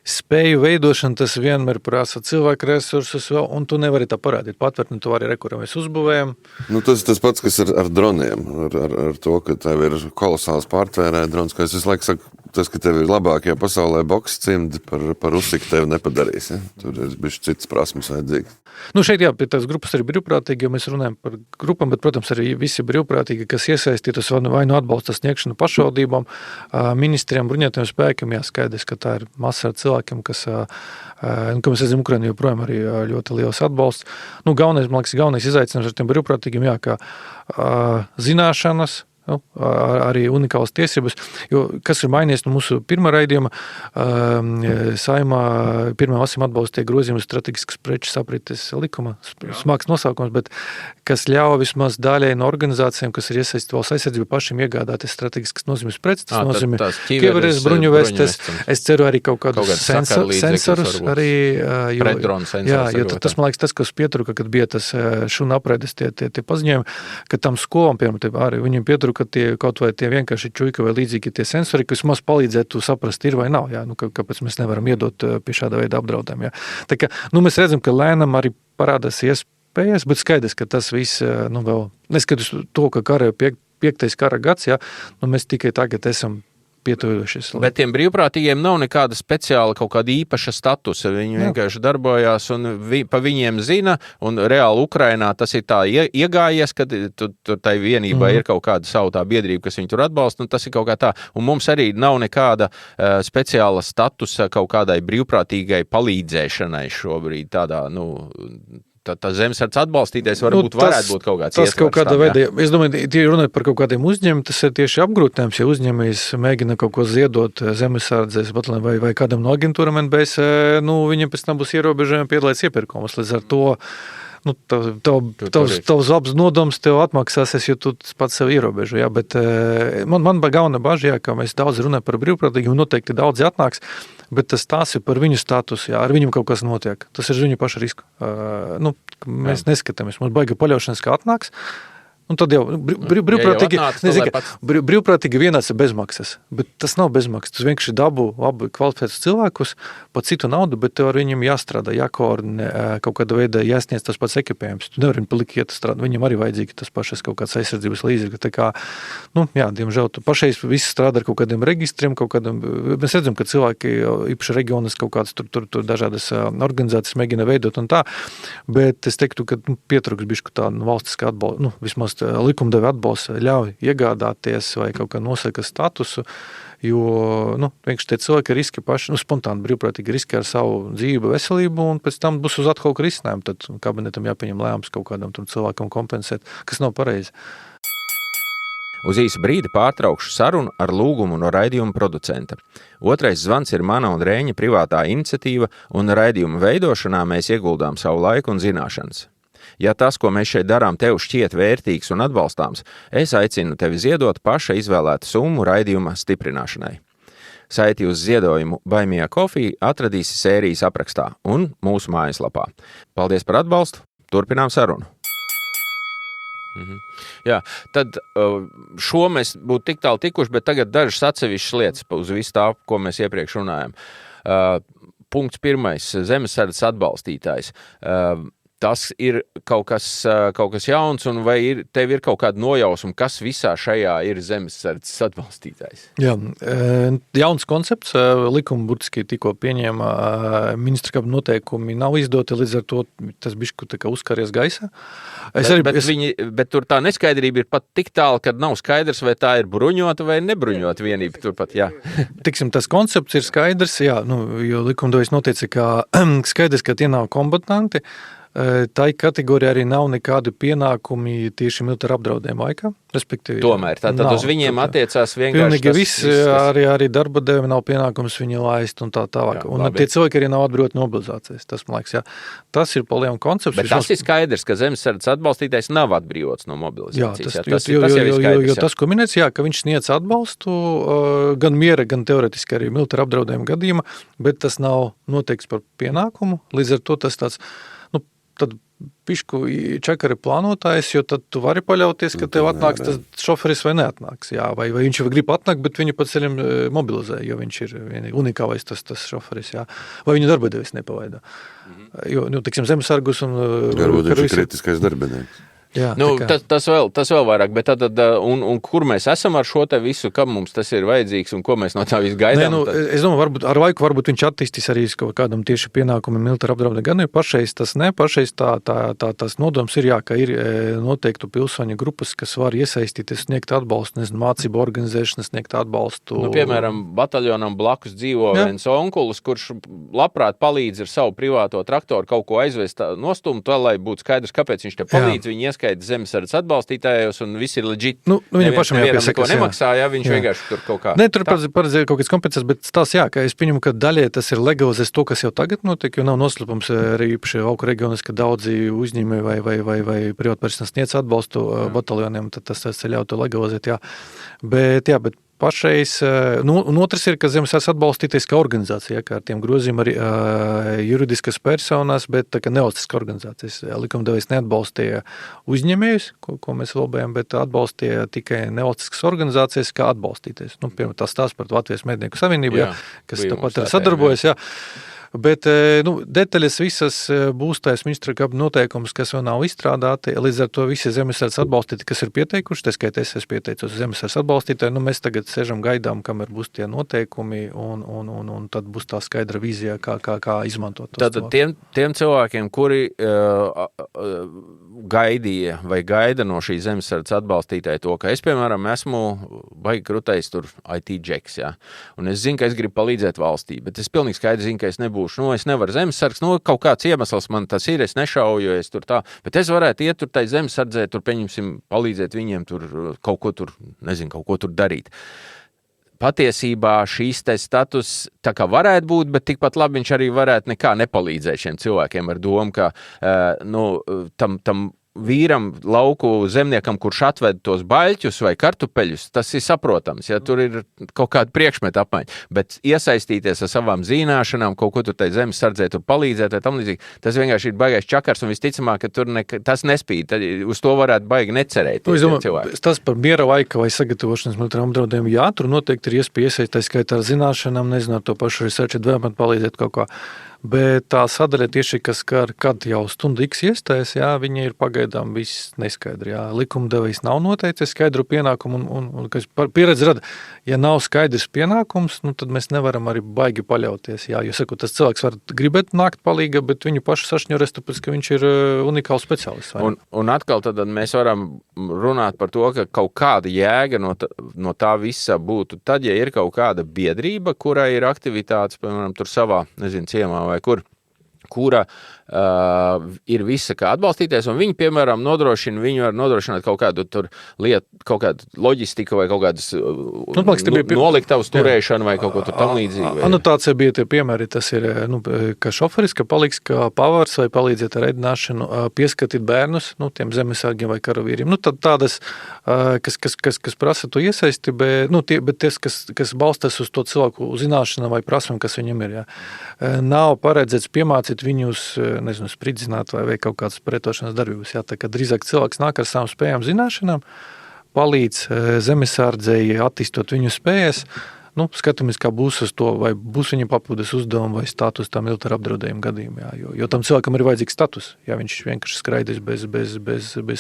Spēju veidošana, tas vienmēr prasa cilvēku resursus vēl, un tu nevari tā parādīt. Patvērtni tu vari kur mēs uzbūvējam. Tas pats, kas ar droniem, ar to, ka tev ir kolosāls pārtvērē drons, kā es visu laiku saku, tas, ka tev ir labākajā pasaulē boks cimdi, par uzsiku tevi nepadarīs. Ja? Tur ir bišķi citas prasmes vajadzīgas. Šeit pie tās grupas arī brīvprātīgi, jo mēs runājam par grupām, bet, protams, arī visi brīvprātīgi, kas iesaistītas vai atbalsta sniegšanu pašvaldībām, ministriem, bruņotajiem spēkiem, skaidrs, ka tā ir masa ar cilvēkiem, kas mēs redzam, Ukraina joprojām arī ļoti liels atbalsts. Galvenais izaicinājums ar tiem brīvprātīgiem, kā zināšanas, arī unikālas tiesības, jo kas ir mainījies no mūsu pirmā raidījuma, Saeimā pirmā lasījuma atbalstīja grozījumus strateģiskas preču aprites likuma, smags nosaukums, bet kas ļauj vismaz daļai no organizācijām, kas ir iesaistīti valsts aizsardzību, pašiem iegādāties strateģiskas nozīmes preces, tas nozīmē ķiveres, bruņuvestes, es ceru arī kaut kādus sensorus, arī, jo tas, man liekas, tas, kas pietrūka, kad bija tas šuna apraides tie paziņojumi, ka tam skolām, piemēram, arī viņiem pietrūka, ka kaut vai tie vienkārši čuika vai līdzīgi tie sensori, kas mums palīdzētu saprast, ir vai nav, kāpēc mēs nevaram iedot pie šāda veida apdraudēm. Tā kā, mēs redzam, ka lēnam arī parādās iespējas, bet skaidrs, ka tas viss, vēl, neskatoties to, ka kara jau 5. kara gads, mēs tikai tagad esam pietuvušies. Bet tiem brīvprātīgiem nav nekāda speciāla kaut kāda īpaša statusa. Viņi vienkārši darbojās un pa viņiem zina, un reāli Ukrainā tas ir tā iegājies, kad tur tai vienībā ir kaut kāda savu tā biedrība, kas viņu tur atbalsta, un tas ir kaut kā tā. Un mums arī nav nekāda speciāla statusa kaut kādai brīvprātīgai palīdzēšanai šobrīd tādā, Tā zemesardze atbalstītais varētu būt kaut kāds ietvars. Tas kaut kādā veidā, es domāju, tie runājot par kaut kādiem uzņēmumiem, tas ir tieši apgrūtinājums, ja uzņēmējs mēģina kaut ko ziedot zemesardzes vai kādam no aģentūram NBS, viņam pēc tam būs ierobežojumi piedalīties iepirkumos. Līdz ar to tavs labs nodoms tev atmaksāsies, jo tu pats sev ierobežo. Bet man galvenā baža, ka mēs daudz runājam par brīvprātīgiem, noteikti daudzi atnāks, bet tas ir par viņu statusu, ar viņam kaut kas notiek. Tas ir viņu pašu risku. Mēs neskatāmies, mums baiga paļaušanās, ka atnāks, Un tad jau brīvprātīgi, atnāc, brīvprātīgi vienāds ir bezmaksas, bet tas nav bezmaksas. Tas vienkārši dabu labi kvalificētus cilvēkus par citu naudu, bet tev ar viņiem jāstrādā, jākoordinē, kaut kāda veida jāsniedz tas pats ekipējums. Tu nevari palikt iet strādāt, viņam arī vajadzīgi tas pašas kaut kāds aizsardzības līdzekļi. Tā kā, diemžēl, tu pašais visi strādā ar kaut kādiem reģistriem, mēs redzam, ka cilvēki, īpaši reģionas kaut kādas tur dažādas organizācijas mēģina veidot un tā, bet es teiktu, ka pietrūks bišķi tā valstiskā atbalsta, vismaz likumdevi atbalsts ļauj iegādāties vai kaut kā nosaka statusu, jo vienkārši tie cilvēki riski paši, spontāni brīvprātīgi riski ar savu dzīvi, veselību, un pēc tam būs uz atkal risinājumu, tad kabinetam jāpieņem lēmums kaut kādam cilvēkam kompensēt, kas nav pareizi. Uz īsu brīdi pārtraukšu sarunu ar lūgumu no raidījuma producenta. Otrais zvans ir mana un Rēņa privātā iniciatīva, un raidījuma veidošanā mēs ieguldām savu laiku un zināšanas. Ja tas, ko mēs šeit darām, tev šķiet vērtīgs un atbalstāms, es aicinu tevi ziedot paša izvēlētu summu raidījuma stiprināšanai. Saiti uz ziedojumu Buy Me a Coffee atradīsi sērijas aprakstā un mūsu mājaslapā. Paldies par atbalstu, turpinām sarunu. Jā, tad šo mēs būtu tik tālu tikuši, bet tagad dažas atsevišķas lietas uz visu tā, ko mēs iepriekš runājam. Punkts 1. Zemesardzes atbalstītājs. Tas ir kaut kas jauns, un vai tev ir kaut kāda nojausma, kas visā šajā ir zemesardzes atbalstītājs? Jā, jauns koncepts, likuma burtiski tikko pieņēma, ministra kabineta noteikumi nav izdoti, līdz ar to tas bišķi tā kā uzkaries gaisā. Bet tur tā neskaidrība ir pat tik tālu, kad nav skaidrs, vai tā ir bruņota vai nebruņota vienība turpat, jā. Tiksim, tas koncepts ir skaidrs, jā, jo likumdevējs noteica, ka skaidrs, ka tie nav kombatanti. Tai kategorijā arī nav nekādu pienākumi tieši militāra apdraudējuma laikā. Tomēr, tātad uz viņiem attiecās vienkārši pilnīgi viss, arī darba devi nav pienākums viņu laist un tā tālāk. Un tie cilvēki arī nav atbrīvoti no mobilizācijas. Tas, man liekas, jā. Tas ir palielums koncepts. Bet tas ir skaidrs, ka zemesardzes atbalstītājs nav atbrīvots no mobilizācijas. Jo tas, ko minēts, jā, ka viņš sniedz atbalstu gan miera, gan teoretiski arī militāra apdraudējuma gadījumā, bet tas nav noteikts par pienākumu. Līdz ar to tas tāds, tad pišku čakari plānotājs, jo tad tu vari paļauties, ka tev atnāks tas šoferis vai neatnāks. Jā, vai viņš grib atnākt, bet viņu pa ceļam mobilizē, jo viņš ir unikālais tas šoferis. Jā. Vai viņu darbadevis nepavaida. Jo, tiksim, zemesargus un... Varbūt viņš ir kritiskais darbinieks. Jā, tas vēl vairāk, bet tad, un kur mēs esam ar šo te visu, kam mums tas ir vajadzīgs un ko mēs no tā visu gaidām? Es domāju, ar laiku varbūt viņš attīstīs arī kādam tieši pienākumu militāra apdraudē. Gan pašais tas ne, pašais tās nodoms ir, jā, ka ir noteiktu pilsoņu grupas, kas var iesaistīties, sniegt atbalstu, mācību organizēšanu, sniegt atbalstu. Piemēram, bataljonam blakus dzīvo viens onkulis, kurš labprāt palīdz ar savu privāto traktoru kaut ko aizvest nostumt, lai būtu skaidrs, kāpēc viņš te palīdz, viņi zemesardzes atbalstītājos, un viss ir legit. Viņam pašam jāpiesakās, nemaksā, viņš vienkārši tur kaut kā... Ne, tur paredzēja kaut kāds kompensācijas, bet tās ka es pieņemu, ka daļai tas ir legalizēs to, kas jau tagad notiek, jo nav noslēpums arī īpaši lauku reģionas, ka daudzi uzņēmēji vai privātpersonas sniedz atbalstu bataljoniem, tad tas ļauj to legalizēt, jā. Bet pašais, un otrs ir, ka zemesardzes atbalstītais kā organizācija, kā ar tiem grozījumiem arī juridiskas personas, bet tā kā nevalstiskas organizācijas. Likumdevējs neatbalstīja uzņēmējus, ko mēs lobējam, bet atbalstīja tikai nevalstiskas organizācijas kā atbalstītais. Piemēram, tas stāsts par Latvijas mednieku savienību, kas tāpat arī sadarbojas, jā. Bet detaļas visas būs tais ministra kabineta noteikums, kas vēl nav izstrādāti. Līdz ar to visi zemesardzes atbalstītāji, kas ir pieteikuši, tā skaitā es pieteicos zemesardzes atbalstītāji, mēs tagad sēžam gaidām, kamēr būs tie noteikumi, un tad būs tā skaidra vīzija, kā izmantot tos. Tātad tiem cilvēkiem, kuri gaidīja vai gaida no šī zemesardzes atbalstītāja to, ka es, piemēram, esmu baigi krutais tur IT džeks, jā. Un es zinu, ka es gribu palīdzēt valstī, bet es pilnīgi skaidri zinu, ka es nebūšu. Es nevaru zemesargs, kaut kāds iemesls man tas ir, es nešauju, es tur tā, bet es varētu iet tur tai zemesardzē, tur pieņemsim, palīdzēt viņiem tur kaut ko tur darīt. Patiesībā šīs te status tā kā varētu būt, bet tikpat labi viņš arī varētu nekā nepalīdzēt šiem cilvēkiem ar domu, ka tam vīram, lauku zemniekam, kurš atved tos baļķus vai kartupeļus, tas ir saprotams, ja tur ir kaut kāda priekšmeta apmaiņa, bet iesaistīties ar savām zināšanām, kaut ko tur tai zemes sardzē, tur palīdzēt vai tam līdzīgi, tas vienkārši ir baigais čakars un visticamāk, ka tur tas nespīd, tad uz to varētu baigi necerēt. Tas par miera laika vai sagatavošanas militāram apdraudējumu, jā, tur noteikti ir iespēja iesaistīt skaitā ar zināšanām, nezinu, ar to pašu research development palīdzēt kaut kā. Bet tā sadaļa tieši, kad jau stundu X iestājas, jā, viņi ir pagaidām viss neskaidri. Jā. Likumdevējs nav noteicis skaidru pienākumu, un kas pieredze rada, ja nav skaidrs pienākums, nu, tad mēs nevaram arī baigi paļauties. Jā, jo saku, tas cilvēks var gribēt nākt palīga, bet viņu pašu sašņories, tāpēc, ka viņš ir unikāls speciālists. Un atkal tad mēs varam runāt par to, ka kaut kāda jēga no tā visa būtu tad, ja ir kaut kāda biedrība, kurai ir aktivitātes, piemēram, tur savā, nezinu, ciemā vai kura ir visa kā atbalstīties, un viņi, piemēram, viņu var nodrošināt kaut kādu tur lietu, kaut kādu loģistiku vai kaut kādas noliktavas turēšanu vai kaut ko tur tam līdzīgi. Anotācija bija tie piemēri, tas ir, ka šoferis, ka paliks kā pavārs vai palīdziet ar ēdināšanu, pieskatīt bērnus, tiem zemesargiem vai karavīriem. Tad tādas, kas prasa to iesaisti, bet tas, kas balstās uz to cilvēku zināšanām vai prasmēm, kas viņam ir, jā. Nav paredzēts piemācīt viņus, nezinu, spridzināt vai kaut kādas pretošanas darbības. Jā, tā kā drīzāk cilvēks nāk ar savām spējām zināšanām, palīdz zemesārdzēji attīstot viņu spējas, skatāmies, kā būs uz to, vai būs viņam papildus uzdevumi vai status tā militāra apdraudējuma gadījumā. Jo tam cilvēkam ir vajadzīgs status. Ja viņš vienkārši skraidīs bez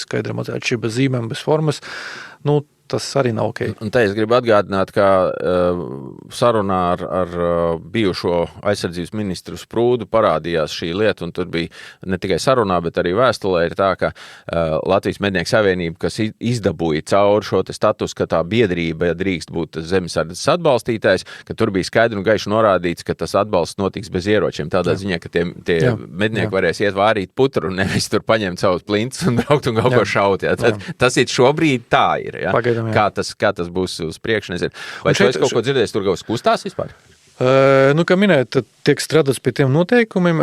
skaidrām atšķirības, bez zīmēm, bez formas, tas arī nav ok. Un te es gribu atgādināt, ka sarunā ar bijušo aizsardzības ministru Sprūdu parādījās šī lieta, un tur bija ne tikai sarunā, bet arī vēstulē ir tā, ka Latvijas mednieku savienība, kas izdabūja cauri šo te status, ka tā biedrība drīkst būt zemesardzes atbalstītājs, ka tur bija skaidri un gaiši norādīts, ka tas atbalsts notiks bez ieročiem. Tādā ziņā, ka tie mednieki varēs iet vārīt putru un nevis tur paņemt savus plintus un braukt un kaut ko šaut. Tas ir šobrīd tā ir. Ja? Kā tas būs uz priekšu, nezinu. Vai tu esi kaut ko dzirdējis, tur kaut kas kustās vispār? Kā minēju, tad tiek strādāts pie tiem noteikumiem,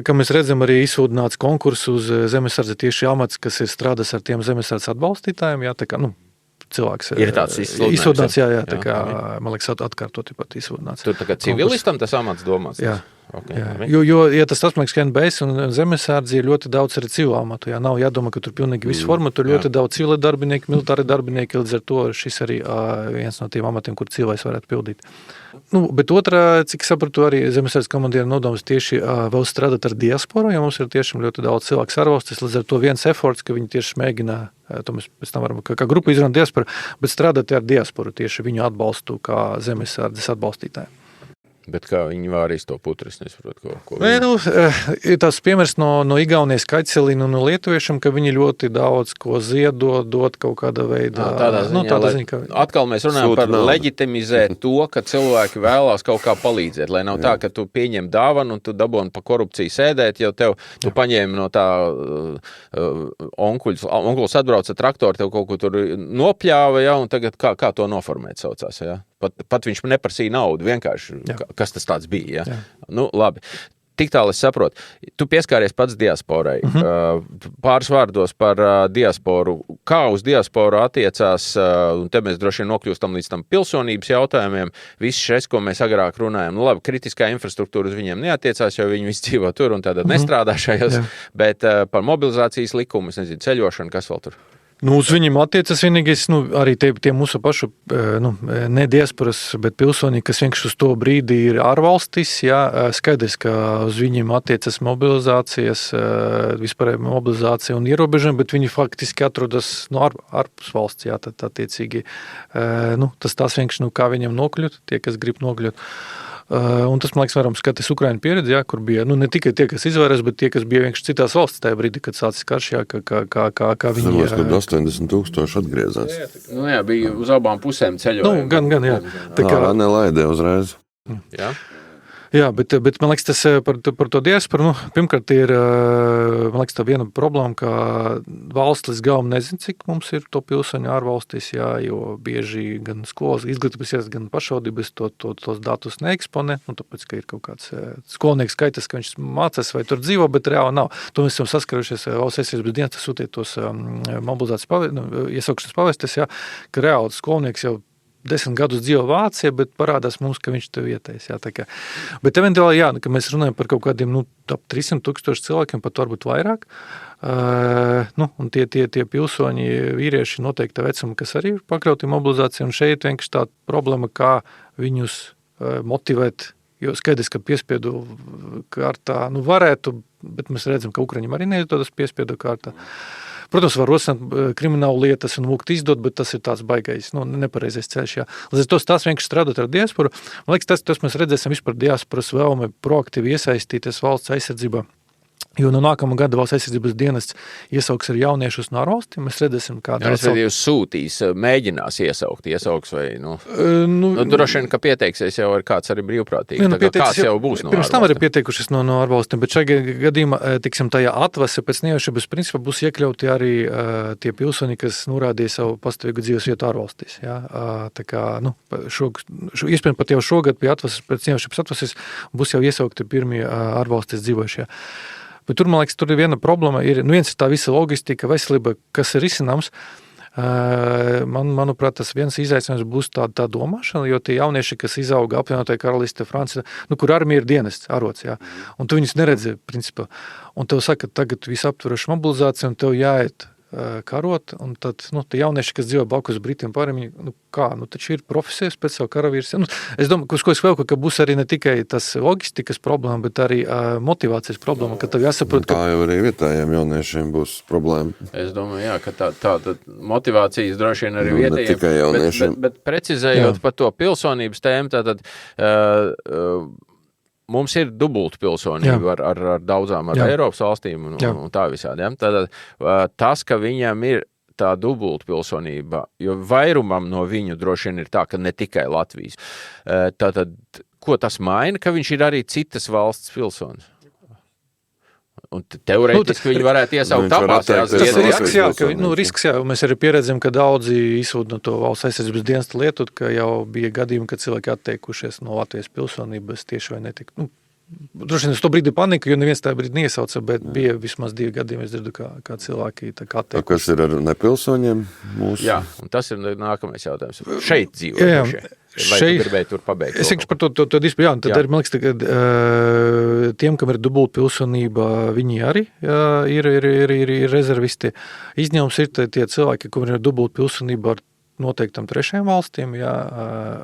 ka mēs redzam arī izsludināts konkursu uz zemesardzi tieši amats, kas ir strādās ar tiem zemesardzes atbalstītājiem, jā, tā kā, cilvēks ir tāds izsludināts, jā, tā kā, man liekas, atkārtoti pat izsludināts. Tur tā kā civilistam tas amats domāts? Jā. Okay. Jo, ja tas atmēks, ka NBS un zemesardze ir ļoti daudz arī civilu amatu, nav jādomā, ka tur pilnīgi viss forma, tur ļoti daudz civili darbinieki, militāri darbinieki, līdz ar to šis arī viens no tiem amatiem, kur cilvēks varētu pildīt. Bet otrā, cik sapratu, arī zemesardzes komandieru nodoms tieši vēl strādāt ar diasporu, jo mums ir tiešām ļoti daudz cilvēks ārvalstis, līdz ar to viens efforts, ka viņi tieši mēģina, to mēs pēc tam varam kā grupu izrunāt diasporu, bet strādāt ar diasporu tieši viņu atbalstu kā zemesardzes atbalstītāji. Bet kā viņi vārīs to putru, es nesaprotu, ko ir tās piemērs no Igaunijas Kaļcelina un no lietuviešiem, ka viņi ļoti daudz ko ziedo, dot kaut kādā veidā. Tādā ziņā, atkal mēs runājam par leģitimizēt to, ka cilvēki vēlās kaut kā palīdzēt, lai nav tā, ka tu pieņem dāvanu un tu daboni pa korupciju sēdēt, jo tu paņēmi no tā onkulis atbrauca traktoru, tev kaut ko tur nopļāva, ja, un tagad kā to noformēt saucās, ja? Pat viņš neprasīja naudu, vienkārši, kas tas tāds bija. Ja? Labi. Tik tālu es saprotu. Tu pieskāries pats diasporai. Pāris vārdos par diasporu. Kā uz diasporu attiecās, un te mēs droši vien nokļūstam līdz tam pilsonības jautājumiem, viss šis, ko mēs agrāk runājam. Labi, kritiskā infrastruktūra uz viņiem neatiecās, jo viņi visi dzīvo tur un tātad nestrādā šajos, bet par mobilizācijas likumu, es nezinu, ceļošanu, kas vēl tur? Uz viņiem attiecas vienīgais, arī tie mūsu pašu, ne diasporas, bet pilsonī, kas vienkārši uz to brīdi ir ārvalstis, jā, skaidrs, ka uz viņiem attiecas mobilizācijas, vispārēja mobilizācija un ierobežojumi, bet viņi faktiski atrodas ārpus valsts, jā, tad attiecīgi, tas vienkārši, kā viņiem nokļūt, tie, kas grib nokļūt. Un tas, man liekas, varam skatīties Ukraiņu pieredzi, jā, kur bija, ne tikai tie, kas izvairās, bet tie, kas bija vienkārši citās valsts tajā brīdī, kad sācis karš, jā, kā viņi... Zemās, kad 80,000 atgriezās. Jā, bija uz abām pusēm ceļojumi. Gan, jā. Tā kā nelaidē uzreiz. Jā. Jā, bet man liekas, tas par to diasporu, pirmkārt ir, man liekas, tā viena problēma, ka valsts līdz galam nezin, cik mums ir to pilsoņu ārvalstīs, jā, jo bieži gan skolas izglītības, gan pašvaldības tos datus neeksponē, tāpēc, ka ir kaut kāds skolnieks skaitas, ka viņš mācās vai tur dzīvo, bet reāli nav. To mēs esam saskarušies valsts aizsardzības dienas, sūtīt tos mobilizācijas iesaukšanas pavēstes, jā, ka reāli skolnieks jau 10 gadus dzīvo Vācijā, bet parādās mums, ka viņš te vietējs. Jā, tā kā. Bet eventuāli, jā, ka mēs runājam par kaut kādiem ap 300,000 cilvēkiem, pat varbūt vairāk. Un tie pilsoņi, vīrieši noteikti vecuma, kas arī ir pakļauti mobilizācijai, un šeit vienkārši tā problēma, kā viņus motivēt, jo skaidrs, ka piespiedu kārtā varētu, bet mēs redzam, ka Ukraiņiem arī neizdodas piespiedu kārtā. Protams, var rosināt kriminālu lietas un mūkt izdot, bet tas ir tāds baigais, nepareizais ceļš. Jā. Līdz ar to tās vienkārši strādāt ar diasporu. Man liekas, tas mēs redzēsim vispār diasporas vēlme proaktīvi iesaistīties valsts aizsardzībā. Jo no nākamā gada valsts aizsardzības dienests iesauks ar jauniešus no ārvalstīm. Mēs redzēsim, kādā jūs sūtīs, mēģinās iesauks vai, droši vien, ka pieteiksies jau ar kāds arī brīvprātīgi. Kāds jau būs no ārvalstīm. Pirms tam arī pieteikušies no ārvalstīm, bet šajā gadījumā, tajā atvase pēc nejaušības principā būs iekļauti arī tie pilsoņi, kas norādīja savu pastāvīgu dzīves vietu ārvalstīs. Jā. Tā kā, iespējams pat jau šogad pie atvases, pēc nejaušības atvases būs jau iesaukti pirmie ārvalstīs dzīvojušie. Bet tur, man liekas, tur ir viena problēma. Viens ir tā visa logistika, veselība, kas ir izcināms. Manuprāt, tas viens izaicinājums būs tā domāšana, jo tie jaunieši, kas izauga apvienotajā karalistē, Francijā, kur armija ir dienests, arots, jā. Un tu viņus neredzi, principā. Un tev saka, tagad visaptveroša mobilizācija, un tev jāiet karot, un tad, tie jaunieši, kas dzīvo blakus Britiem pāriem, taču ir profesijas pēc savu karavīrs. Es domāju, ko es vēl, ka būs arī ne tikai tas logistikas problēma, bet arī motivācijas problēma, ka tev jāsaprot, Tā jau arī vietējiem jauniešiem būs problēma. Es domāju, jā, ka tā motivācijas droši vien arī vietējiem. Ne tikai jauniešiem. Bet precizējot par to pilsonības tēmu, tātad mums ir dubulta pilsonība ar daudzām Eiropas valstīm un tā visādi. Ja? Tātad tas, ka viņam ir tā dubulta pilsonība, jo vairumam no viņu droši vien ir tā, ka ne tikai Latvijas. Tātad, ko tas maina, ka viņš ir arī citas valsts pilsonis? Un teorētiski viņi varētu iesaukt abās. Tas ir risks, jā. Mēs arī pieredzam, ka daudzi izsūta no to valsts aizsardzības dienesta lietot, ka jau bija gadījumi, kad cilvēki atteikušies no Latvijas pilsonības tieši vai netika. Droši vien uz to brīdi panika, jo neviens tā brīdi neiesauca, bet bija vismaz 2 gadījumi, es dzirdu, kā cilvēki tā kā atteikušies. Kas ir ar nepilsoņiem mūsu? Jā, un tas ir nākamais jautājums. Šeit dzīvojušie. Vai tu gribēji tur pabeigt? Es vienkārši par to dispu, tad arī, man liekas, ka tiem, kam ir dubulta pilsonība, viņi arī ir rezervisti. Izņēmums ir tie cilvēki, kam ir dubulta pilsonība ar noteiktam trešajām valstīm, jā,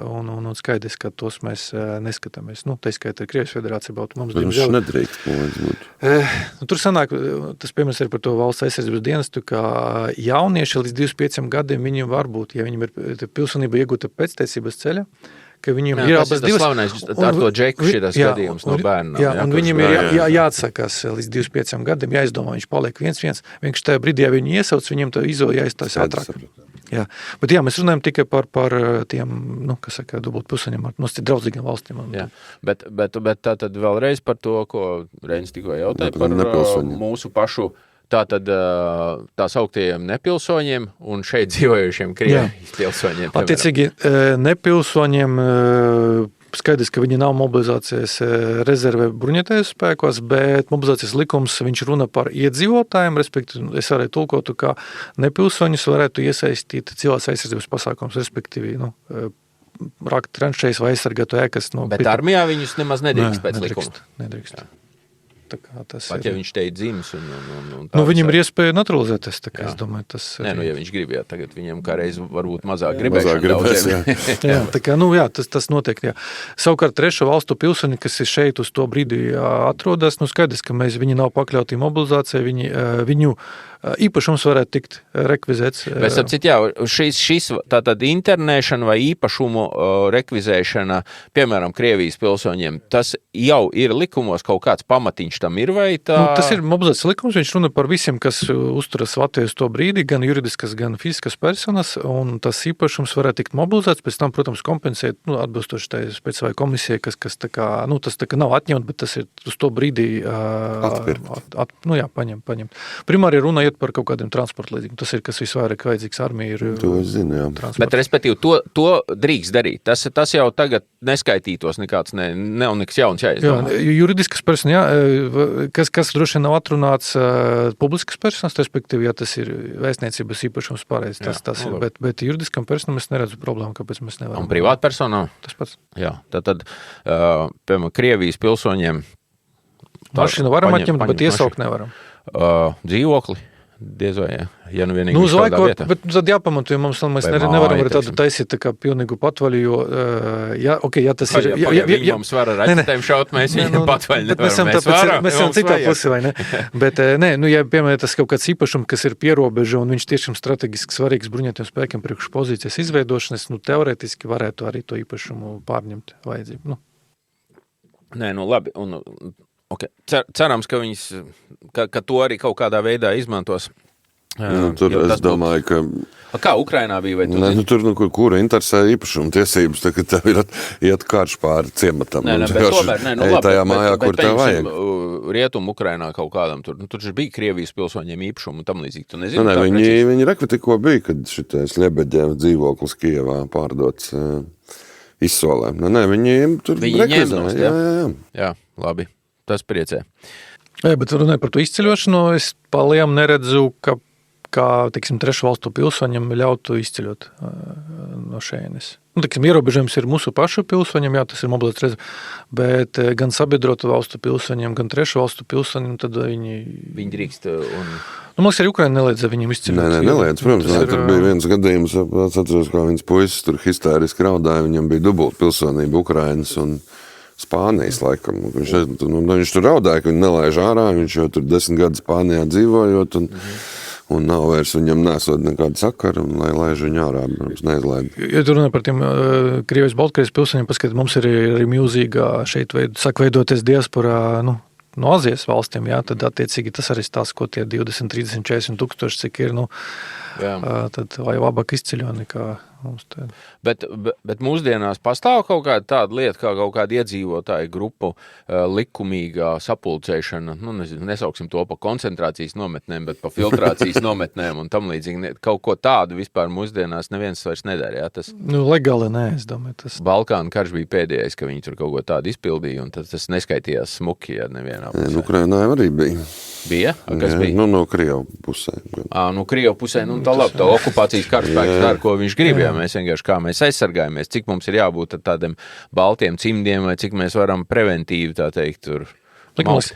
un skaidrs, ka tos mēs neskatāmies. Tā skaitā Krievijas federācija, bet mums diemžēl nedrīkst, būt. Tur sanāk, tas piemērs ir par to valsts aizsardzības dienestu, ka jaunieši līdz 25 gadiem viņiem var būt, ja viņiem ir pilsonība iegūta pēctecības ceļa, ka viņiem ir abas divas. Tas ir slavenais ar to džeku šitas gadījums no bērnām. Jā, un viņiem ir jāatsakās līdz 25 gadiem, jāizdomā, viņš paliek viens. Vienkārši tajā brīdī, ja viņi iesauc, viņiem to jāizstājas ātrāk. Jā, bet mēs runājam tikai par tiem, kas saka, dubult pilsoņiem ar draudzīgiem valstīm. Jā, bet tātad vēlreiz par to, ko Reinis tikko jautāja par mūsu pašu tātad tā sauktiem nepilsoņiem un šeit dzīvojušiem Krievijas pilsoņiem. Attiecīgi, nepilsoņiem skaidrs, ka viņi nav mobilizācijas rezerve bruņotajos spēkos, bet mobilizācijas likums, viņš runa par iedzīvotājiem, respektīvi, es varētu tulkotu, ka nepilsoņus varētu iesaistīt civilās aizsardzības pasākums, respektīvi, rakt tranšējas vai aizsargātu ēkas. Bet armijā viņus nemaz nedrīkst pēc likuma? Nedrīkst. Pat ja viņš te ir dzimis un viņam ir iespēja naturalizēties, tā kā es domāju, tas... Nē, ja viņš grib, tagad viņam kā reiz varbūt mazāk gribēšana daudziem. Tā kā, tas notiek, jā. Savukārt trešo valstu pilsoņi, kas ir šeit uz to brīdi atrodas, skaidrs, ka viņi nav pakļauti mobilizācijai, viņu īpašums varētu tikt rekvizēts. Bet, šis tātad internēšana vai īpašumu rekvizēšana, piemēram, Krievijas pilsoņiem, tas jau ir likumos kaut kāds pamatiņš tam ir, vai tā? Tas ir mobilizācijas likums, viņš runa par visiem, kas uzturas Latvijas to brīdi, gan juridiskas, gan fiziskas personas, un tas īpašums varētu tikt mobilizēts, pēc tam, protams, kompensēt, atbilstoši tai specifai komisijai, kas tā kā, tas tā kā nav atņemt, bet tas ir uz to brīdī paņemt. Primāri runa iet par kaut kādiem transporta līdzekļiem. Tas ir, kas visvairāk vajadzīgs armija ir. To es zinu, jā. Transports. Bet, respektīvi, to drīkst darīt. Tas jau tagad neskaitītos nekāds, nav nekas jauns jāizdomā. Jā, juridiskas personas, kas droši nav atrunāts publiskas personas, respektīvi, ja tas ir vēstniecības īpašums pareizi, tas ir, bet juridiskam personam es neredzu problēmu, kāpēc mēs nevaram. Un privātpersonām? Tas pats. Jā, tad piemēram, Krievijas pilsoņiem mašīnu varam atņemt, bet iesaukt nevaram. Dzīvokli? Diez vai, ja nu vienīgi uz laiku, bet tad jāpamanto, jo mēs nevaram arī tādu taisīt tā kā pilnīgu patvaļu, jo, ja tas ir... Viņi mums var ar aiztēm šaut, mēs viņam patvaļu nevaram. Mēs esam citā pusi, vai ne? Bet, ja, piemēram, tas kaut kāds īpašums, kas ir pierobeža, un viņš tiešām strategiski svarīgs bruņotajiem spēkiem priekš pozīcijas izveidošanas, teorētiski varētu arī to īpašumu pārņemt vajadzību. Labi, un... Okay. Cerams, ka to arī kaut kādā veidā izmantos. Tur es domāju, ka... Kā Ukrainā bija? Vai tur, kura interesē īpašuma tiesības, kad tev ir iet karš pāri ciematam. Tajā mājā, kur tev vajag. Rietumu Ukrainā kaut kādam tur. Tur bija Krievijas pilsoņiem īpašumu un tam līdzīgi. Tu nezini, viņi tikko bija, kad šitais Ļebeģevs dzīvoklis Kijevā pārdots izsolē. Viņiem tur rekvizēja. Jā, labi. Tas priecē. Jā, bet runāju par to izceļošanu, es paliem neredzu, kā teiksim, trešu valstu pilsoņiem ļautu izceļot no šeienes. Ierobežojums ir mūsu pašu pilsoņiem, jā, tas ir mobilizācijas rezerve, bet gan sabiedrotu valstu pilsoņiem, gan trešu valstu pilsoņiem, tad viņi drīkst un... Man liekas, arī Ukraina neliedza viņiem izceļot. Neliedz, protams. Tur bija viens gadījums, es atceros, kā viņas puisis tur histēriski raudāja, viņam bija dubult pilsonība Ukrainas un Spānijas laikam. Viņš tur raudāja, ka viņu nelaiž ārā, viņš jau tur 10 gadu Spānijā dzīvojot, un nav vairs viņam nesot nekādu sakaru, un lai laiž viņu ārā, protams, neizlaid. Ja tu runā par tiem Krievijas, Baltkrievijas pilsoņiem, paskat, mums ir arī milzīgā šeit sāk veidoties diasporā, no Azijas valstīm, jā, tad attiecīgi tas arī stāsts, ko tie 20, 30, 40 tūkstoši, cik ir, tad vai labāk izceļo nekā mums te. Bet mūsdienās pastāv kaut kāda tāda lieta, kā kaut kāda iedzīvotāju grupu likumīgā sapulcēšana, nesauksim to pa koncentrācijas nometnēm, bet pa filtrācijas nometnēm un tam līdzīgi. Kaut ko tādu vispār mūsdienās neviens vairs nedara, jā, tas? Legāli nē, es domāju, tas. Balkānu karš bija pēdējais, ka viņi tur kaut ko tādu izpildīja, un tas neskaitījās smuki, ja nevienā pusē. Ukrainā arī bija. Bija? Kas bija? No Krievu pusē. No Krievu pusē, tā labi, tā okupācijas karaspēks dara, ko viņš grib, jā, mēs vienkārši kā mēs aizsargājamies, cik mums ir jābūt ar tādiem baltiem cimdiem, vai cik mēs varam preventīvi, tā teikt, tur. Likums,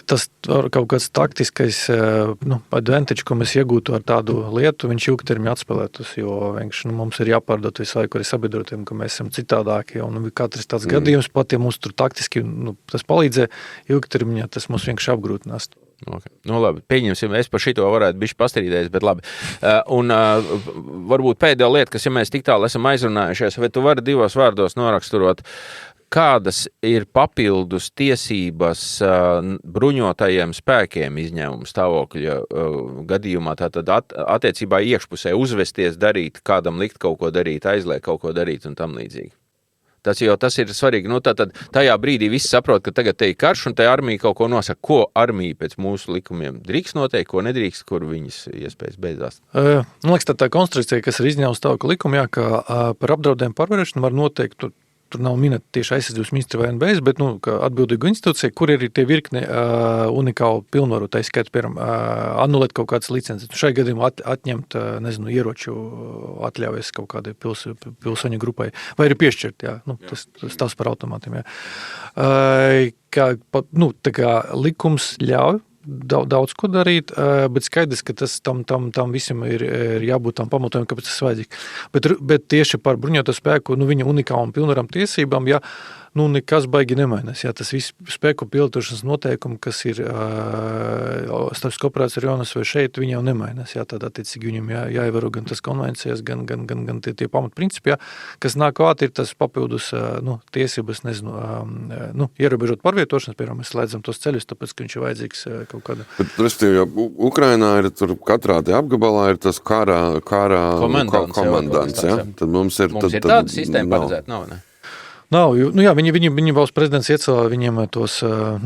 tas kaut kāds taktiskais advantage, ko mēs iegūtu ar tādu lietu, viņš ilgtermiņā atspēlētos, jo vienkārši mums ir jāpārdot visu laiku arī sabiedrotiem, ka mēs esam citādākie, un katrs tāds gadījums, pat ja mums tur taktiski tas palīdzē, ilgtermiņā tas mums vienkārši apgrūtinās. Okay. Labi, pieņemsim, es par šito varētu bišķi pastrīdēs, bet labi. Un varbūt pēdējā lieta, kas, ja mēs tik tālu esam aizrunājušies, vai tu vari 2 vārdos noraksturot, kādas ir papildus tiesības bruņotajiem spēkiem izņēmuma stāvokļa gadījumā, tātad attiecībā iekšpusē uzvesties, darīt, kādam likt kaut ko darīt, aizliegt kaut ko darīt un tam līdzīgi? Tas ir svarīgi. Tātad tajā brīdī visi saprot, ka tagad te ir karš un te armija kaut ko nosaka. Ko armija pēc mūsu likumiem drīkst noteikt, ko nedrīkst, kur viņas iespējas beidzās? Man liekas, tā konstrukcija, kas ir izņēmusi stāvokļa likumu, jā, ka par apdraudējumu pārvarēšanu var noteikt, tur nav minēta tieši aizsardzības ministra vai NBS, bet kā atbildīga institūcija, kur ir tie virkni unikāli pilnvaru, tā izskaita, piemēram, anulēt kaut kādas licences. Šai gadījumā atņemt, ieroču atļaujas kaut kādai pilsoņu grupai, vai arī piešķirt, jā, tas tās par automātiem, jā. Tā kā likums ļauj daudz ko darīt, bet skaidrs, ka tas tam visam ir jābūt tam pamatojumam, kāpēc tas vajadzīgs. Bet tieši par bruņoto spēku, viņa unikālu un pilnvaram tiesībām, ja nekas baigi nemainās. Jā, tas viss spēku pilotošanas noteikumi, kas ir starptautiskā operācija Rionas vai šeit, viņi jau nemainās. Jā, tad attiecīgi viņam jāievēro gan tas konvencijas, gan tie pamatprincipi, kas nāk klāt, ir tas papildus tiesības, ierobežot pārvietošanas, piemēram, mēs slēdzam tos ceļus, tāpēc, ka viņš ir vajadzīgs kaut kāda. Bet, restīvi, jo Ukrainā ir tur katrā tie apgabalā ir tas kara komandants, ja? Tad mums ir tāda sistēma paredzēta, nav, ne? Nav, viņi valsts prezidents iecēlā viņiem tos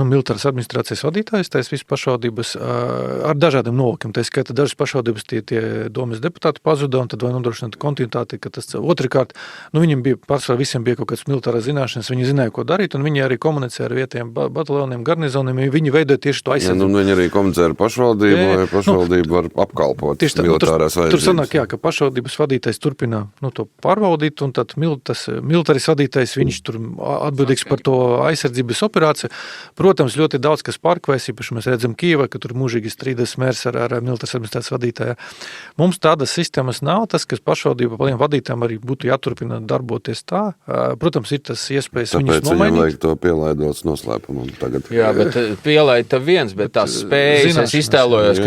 militāras administrācijas vadītājus, tās visas pašvaldības ar dažādiem nolūkiem. Tā skaita dažas pašvaldības tie domas deputāti pazuda, un tad vai nodrošināt kontinuitāti, ka tas otrkārt, viņiem bija pārsvarā visiem bija kaut kāds militārās zināšanas, viņi zināja, ko darīt, un viņi arī komunicēja ar vietējiem bataljoniem, garnizoniem, viņi veidoja tieši to aizsardzību. Viņi arī komunicēja ar pašvaldību, vai pašvaldību var apkalpot militārās vajadzības. Tur sanāk, ka pašvaldības vadītājs turpina to pārvaldīt, un tad militāris vadītājs viņš tur atbildīgs par to aizsardzības operāciju. Protams, ļoti daudz, kas pārkvēs, īpaši mēs redzam Kijevā, ka tur mūžīgi strīdas mērs ar militāras administrācijas vadītāju. Mums tādas sistēmas nav, tas, kas pašvaldība paliem vadītājiem arī būtu jāturpina darboties tā. Protams, ir tas iespējas viņus nomainīt. Tāpēc viņam vajag to pielaidots noslēpumam tagad. Jā, bet pielaida viens, bet tās spējas, es iztēlojos,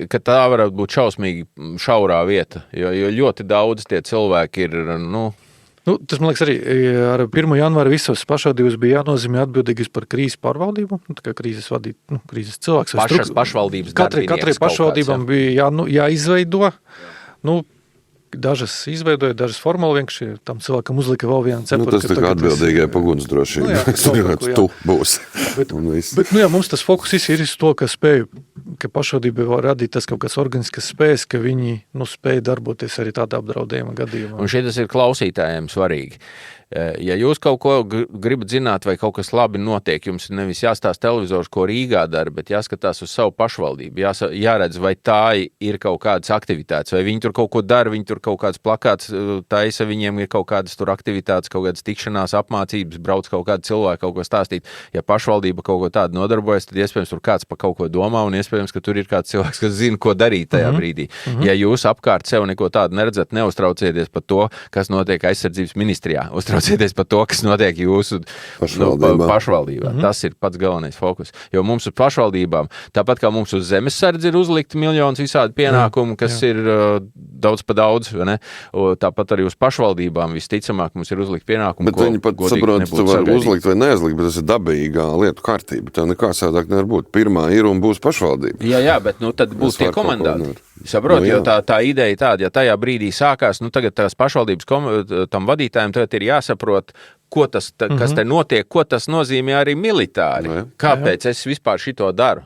ka tā varētu būt šausmīgi šaurā vieta, jo ļoti daudz tie cilvēki ir, tas, man liekas, arī ar 1. janvāru visas pašvaldības bija jānozīmē atbildīgas par krīzes pārvaldību, tā kā krīzes cilvēks. Pašas pašvaldības darbinieks. Katrai pašvaldībām bija jāizveido, dažas izveidoja, dažas formāli vienkārši tam cilvēkam uzlika vēl vienu cepuri. Tas tā kā atbildīgai pagunsdrošība. Tu būsi. Bet mums tas fokus ir to, ka pašvaldība var radīt tas kaut kāds organiskas spējas, ka viņi spēja darboties arī tādā apdraudējuma gadījumā. Un šitas ir klausītājiem svarīgi. Ja jūs kaut ko gribat zināt, vai kaut kas labi notiek, jums nevis jāstāsta televizors, ko Rīgā dara, bet jāskatās uz savu pašvaldību. Jāredz, vai tā ir kaut kādas aktivitātes, vai viņi tur kaut ko dara, viņi tur kaut kāds plakāts taisa, viņiem ir kaut kādas tur aktivitātes, kaut kādas tikšanās, apmācības, brauc kaut kādi cilvēki kaut ko stāstīt. Ja pašvaldība kaut ko tādu nodarbojas, tad iespējams tur kāds par kaut ko domā, un iespējams, ka tur ir kāds cilvēks, kas zina, ko darīt tajā brīdī. Ja jūs apkārt sev neko tādu neredzat, neuztraucieties par to, kas notiek aizsardzības ministrijā. Uztraucieties par to, kas notiek jūsu pašvaldībā. Tas ir pats galvenais fokus. Jo mums uz pašvaldībām, tāpat kā mums uz zemesardzi ir uzlikti miljonus visādi pienākumu, kas ir daudz pa daudz, vai ne? Tāpat arī uz pašvaldībām visticamāk mums ir uzlikt pienākumu, bet viņi pat saprot, tu var uzlikt vai neuzlikt, bet tas ir dabīgā lietu kārtība. Tev nekā savādāk nevar būt. Pirmā ir un būs pašvaldība. Jā, bet tad būs tie komandanti. Saprot, jo tā ideja tāda, ja tajā brīdī sākās, tagad tās pašvaldības tam vadītājiem tagad ir jāsaprot, ko tas, kas te notiek, ko tas nozīmē arī militāri. Kāpēc es vispār šito daru?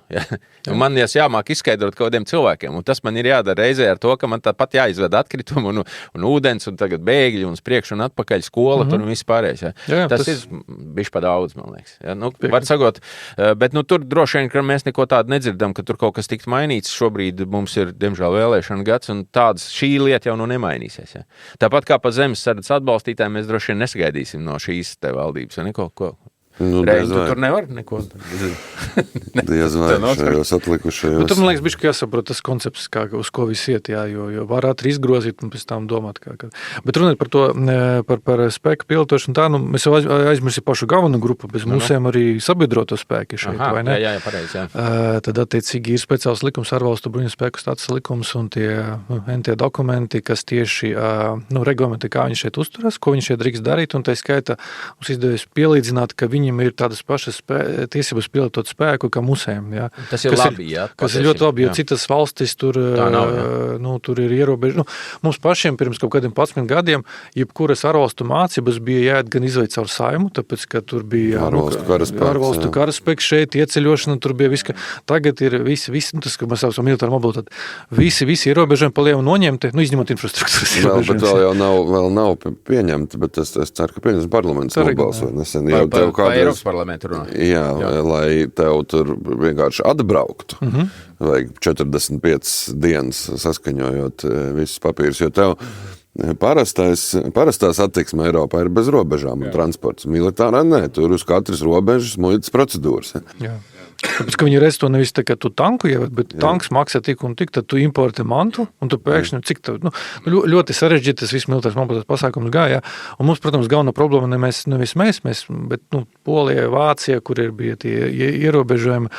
Man jāmāk izskaidrot kaut kādiem cilvēkiem, un tas man ir jādara reizē ar to, ka man tāpat jāizved atkritumu un ūdens, un tagad bēgļi, un priekš un atpakaļ skola, tur un viss pārējais. Tas ir bišķi pa daudz, man liekas. Var sagot, bet tur droši vien, ka mēs neko tādu nedzirdam, ka tur kaut kas tikt mainīts. Šobrīd mums ir, diemžēl, vēlēšana gads, un šī lieta jau nemainīsies. Tāpat kā pa zemesardzes atbalstītājiem, mēs droši vien nesagaidīsim no šīs te valdības, vai neko, ko? Reiz, tu tur nevar neko? Diez vai šajos atlikušajos. Bet tur, man liekas, bišķi, ka jāsaprot tas koncepts, uz ko viss iet, jo var ātri izgrozīt un pēc tam domāt. Bet runāt par to, par spēku pilotošanu, tā, mēs jau aizmirsim pašu galvenu grupu, bez mūsiem arī sabiedroto spēki šeit, vai ne? Jā, pareizi, jā. Tad, attiecīgi, ir speciāls likums, ārvalstu bruņu spēku status likums un tie NT dokumenti, kas tieši reglamentē, kā viņi šeit uzturas, ko viņi šeit drīkst darīt, un tā skaita mums izdevies pielīdzināt, ka viņam ir tādas pašas tiesības pilotot spēku, kā musēm. Jā. Tas ir labi, jā. Kas ir ļoti labi, jo citas valstis tur, tur ir ierobežoti. Mums pašiem pirms kaut kādiem 11 gadiem, jebkuras ārvalstu mācības bija jāiet gan izveikt caur Saimu, tāpēc, ka tur bija ārvalstu karaspēks šeit, ieceļošana, tur bija viss, ka tagad ir visi, tas, ka mēs saucam militāru mobilitāti, visi ierobežojumi pa lielu noņemti, izņemot infrastruktūras ierobežojumus. Bet vēl nav pieņemti, bet es ceru, ka pieņems parlaments nobalsoja nesen. Eiropas parlamentu runā. Jā, lai tev tur vienkārši atbrauktu. Vajag 45 dienas saskaņojot visus papīrus, jo tev parastā satiksme Eiropā ir bez robežām un transports. Militārā nē, tur uz katras robežas muitas procedūras. Jā. Tāpēc, ka viņi redz to nevis tā, ka tu tanku ievad, bet tanks maksā tik un tik, tad tu importi mantu, un tu pēkšņi, cik tev, ļoti sarežģīti tas viss militārs mobilitātes pasākums gāja. Un mums, protams, galvenā problēma nevis mēs, bet Polija, Vācija, kur bija tie ierobežojumi.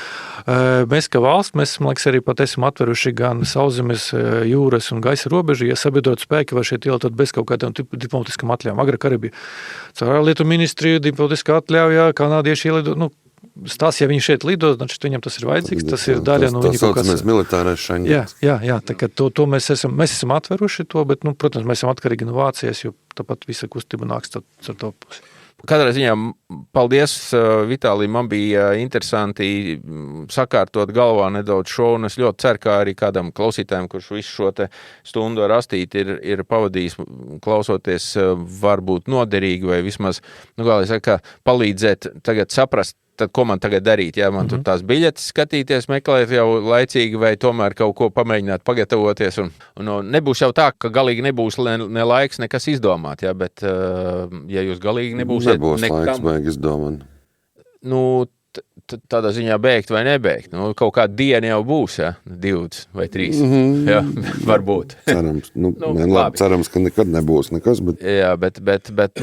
Mēs, kā valsts, mēs, man liekas, arī pat esam atveruši gan sauszemes, jūras un gaisa robežu, ja sabiedrot spēki var šeit ielietot bez kaut kādām diplomatiskām atļaujām. Agrāk arī bija caur ārlietu ministriju diplomatiskā atļaujā, kanādieši ielido, stāsts, ja viņi šeit lido, tad viņam tas ir vajadzīgs, tas ir daļa no viņa kaut kas. Tas militārais Schengens. Jā, tā kā to mēs esam atveruši to, bet, protams, mēs esam atkarīgi no Vācijas, jo tāpat visa kustība nāks ar to pusi. Katrā ziņā paldies, Vitālij, man bija interesanti sakārtot galvā nedaudz šo, un es ļoti ceru, ka arī kādam klausītājiem, kurš visu šo te stundu ar Astīti ir pavadījis klausoties, varbūt noderīgi vai vismaz, galīgi saka, palīdzēt tagad saprast, tad ko man tagad darīt? Jā, man tur tās biļetes skatīties, meklēt jau laicīgi vai tomēr kaut ko pamēģināt pagatavoties. Un nebūs jau tā, ka galīgi nebūs ne laiks nekas izdomāt, jā, bet ja jūs galīgi nebūsiet nebūs laiks baigi izdomāt. Tādā ziņā bēgt vai nebēgt. Kaut kāda diena jau būs, ja? 2 vai 3. Jā, varbūt. Cerams, cerams, ka nekad nebūs nekas. Bet... Jā, bet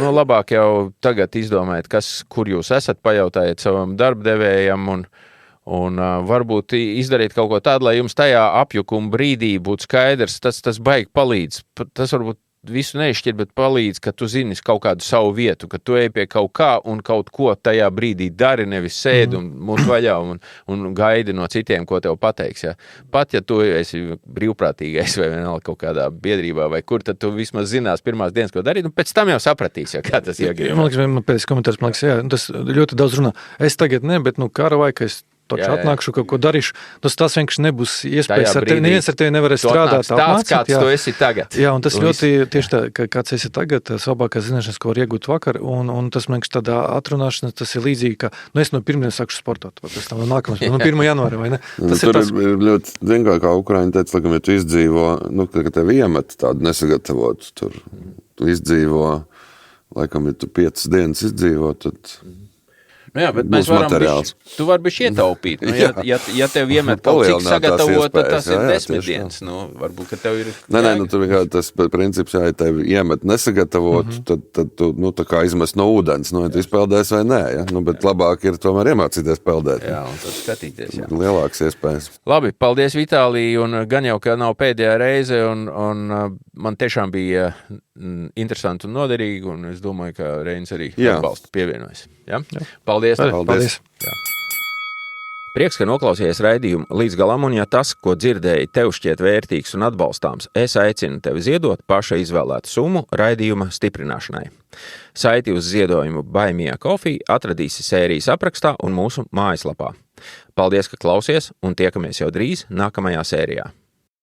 labāk jau tagad izdomēt, kur jūs esat, pajautājiet savam darbdevējam un varbūt izdarīt kaut ko tādu, lai jums tajā apjukuma brīdī būtu skaidrs, tas baigi palīdz. Tas varbūt visu neizšķir, bet palīdz, ka tu zini kaut kādu savu vietu, ka tu ej pie kaut kā un kaut ko tajā brīdī dari, nevis sēdi un mūs vaļā un gaidi no citiem, ko tev pateiks. Ja? Pat, ja tu esi brīvprātīgais vai vienalga kaut kādā biedrībā vai kur, tad tu vismaz zinās pirmās dienas, ko darīt, un pēc tam jau sapratīs, ja, kā tas iegrib. Man liekas, man pēc komentārs, tas ļoti daudz runā. Es tagad ne, bet kara vai, ka es atnākšu, kaut ko darīšu. Tas vienkārši nebūs iespējas ar tevi. Neviens ar tevi nevarēs strādāt. Tāds, kāds tu esi tagad. Jā, un tas ļoti tieši tā, kāds esi tagad, tas labākās zināšanas, ko var iegūt vakar, un tas, man liekas, tādā atrunāšanas, tas ir līdzīgi, ka, es no pirmdienas sākšu sportot, vai pēc tam no nākamās, no 1. janvāra, vai ne? Tur ir ļoti, vienkārši, kā Ukraiņa teica, laikam, ja tu izdzīvo, ka tev iemet tādu nesagatavotu, tur tu izdzīvo, laikam, ja tu 5 dienas izdzīvo, tad... Jā, bet mēs varam tu vari bišķi ietaupīt. Ja tev iemet kaut cik sagatavota, tas ir 10 dienas. Varbūt, ka tev ir... Nē, tur vienkārši tas princips, ja tev iemet nesagatavot, tad tu, tā kā izmest no ūdens, ja tu izpeldēs vai nē, ja? Bet labāk ir tomēr iemācīties peldēt. Jā, un tad skatīties, jā. Lielāks iespējas. Labi, paldies, Vitālij, un gan jau, ka nav pēdējā reize, un man tiešām bija interesanti un noderīgi, un es domāju, ka Reinis arī atbalsta pievienojas. Ja? Paldies. Jā. Prieks, ka noklausījies raidījumu līdz galam, un ja tas, ko dzirdēji, tev šķiet vērtīgs un atbalstāms, es aicinu tevi ziedot paša izvēlētu summu raidījuma stiprināšanai. Saiti uz ziedojumu Buy Me a Coffee atradīsi sērijas aprakstā un mūsu mājaslapā. Paldies, ka klausies, un tiekamies jau drīz nākamajā sērijā.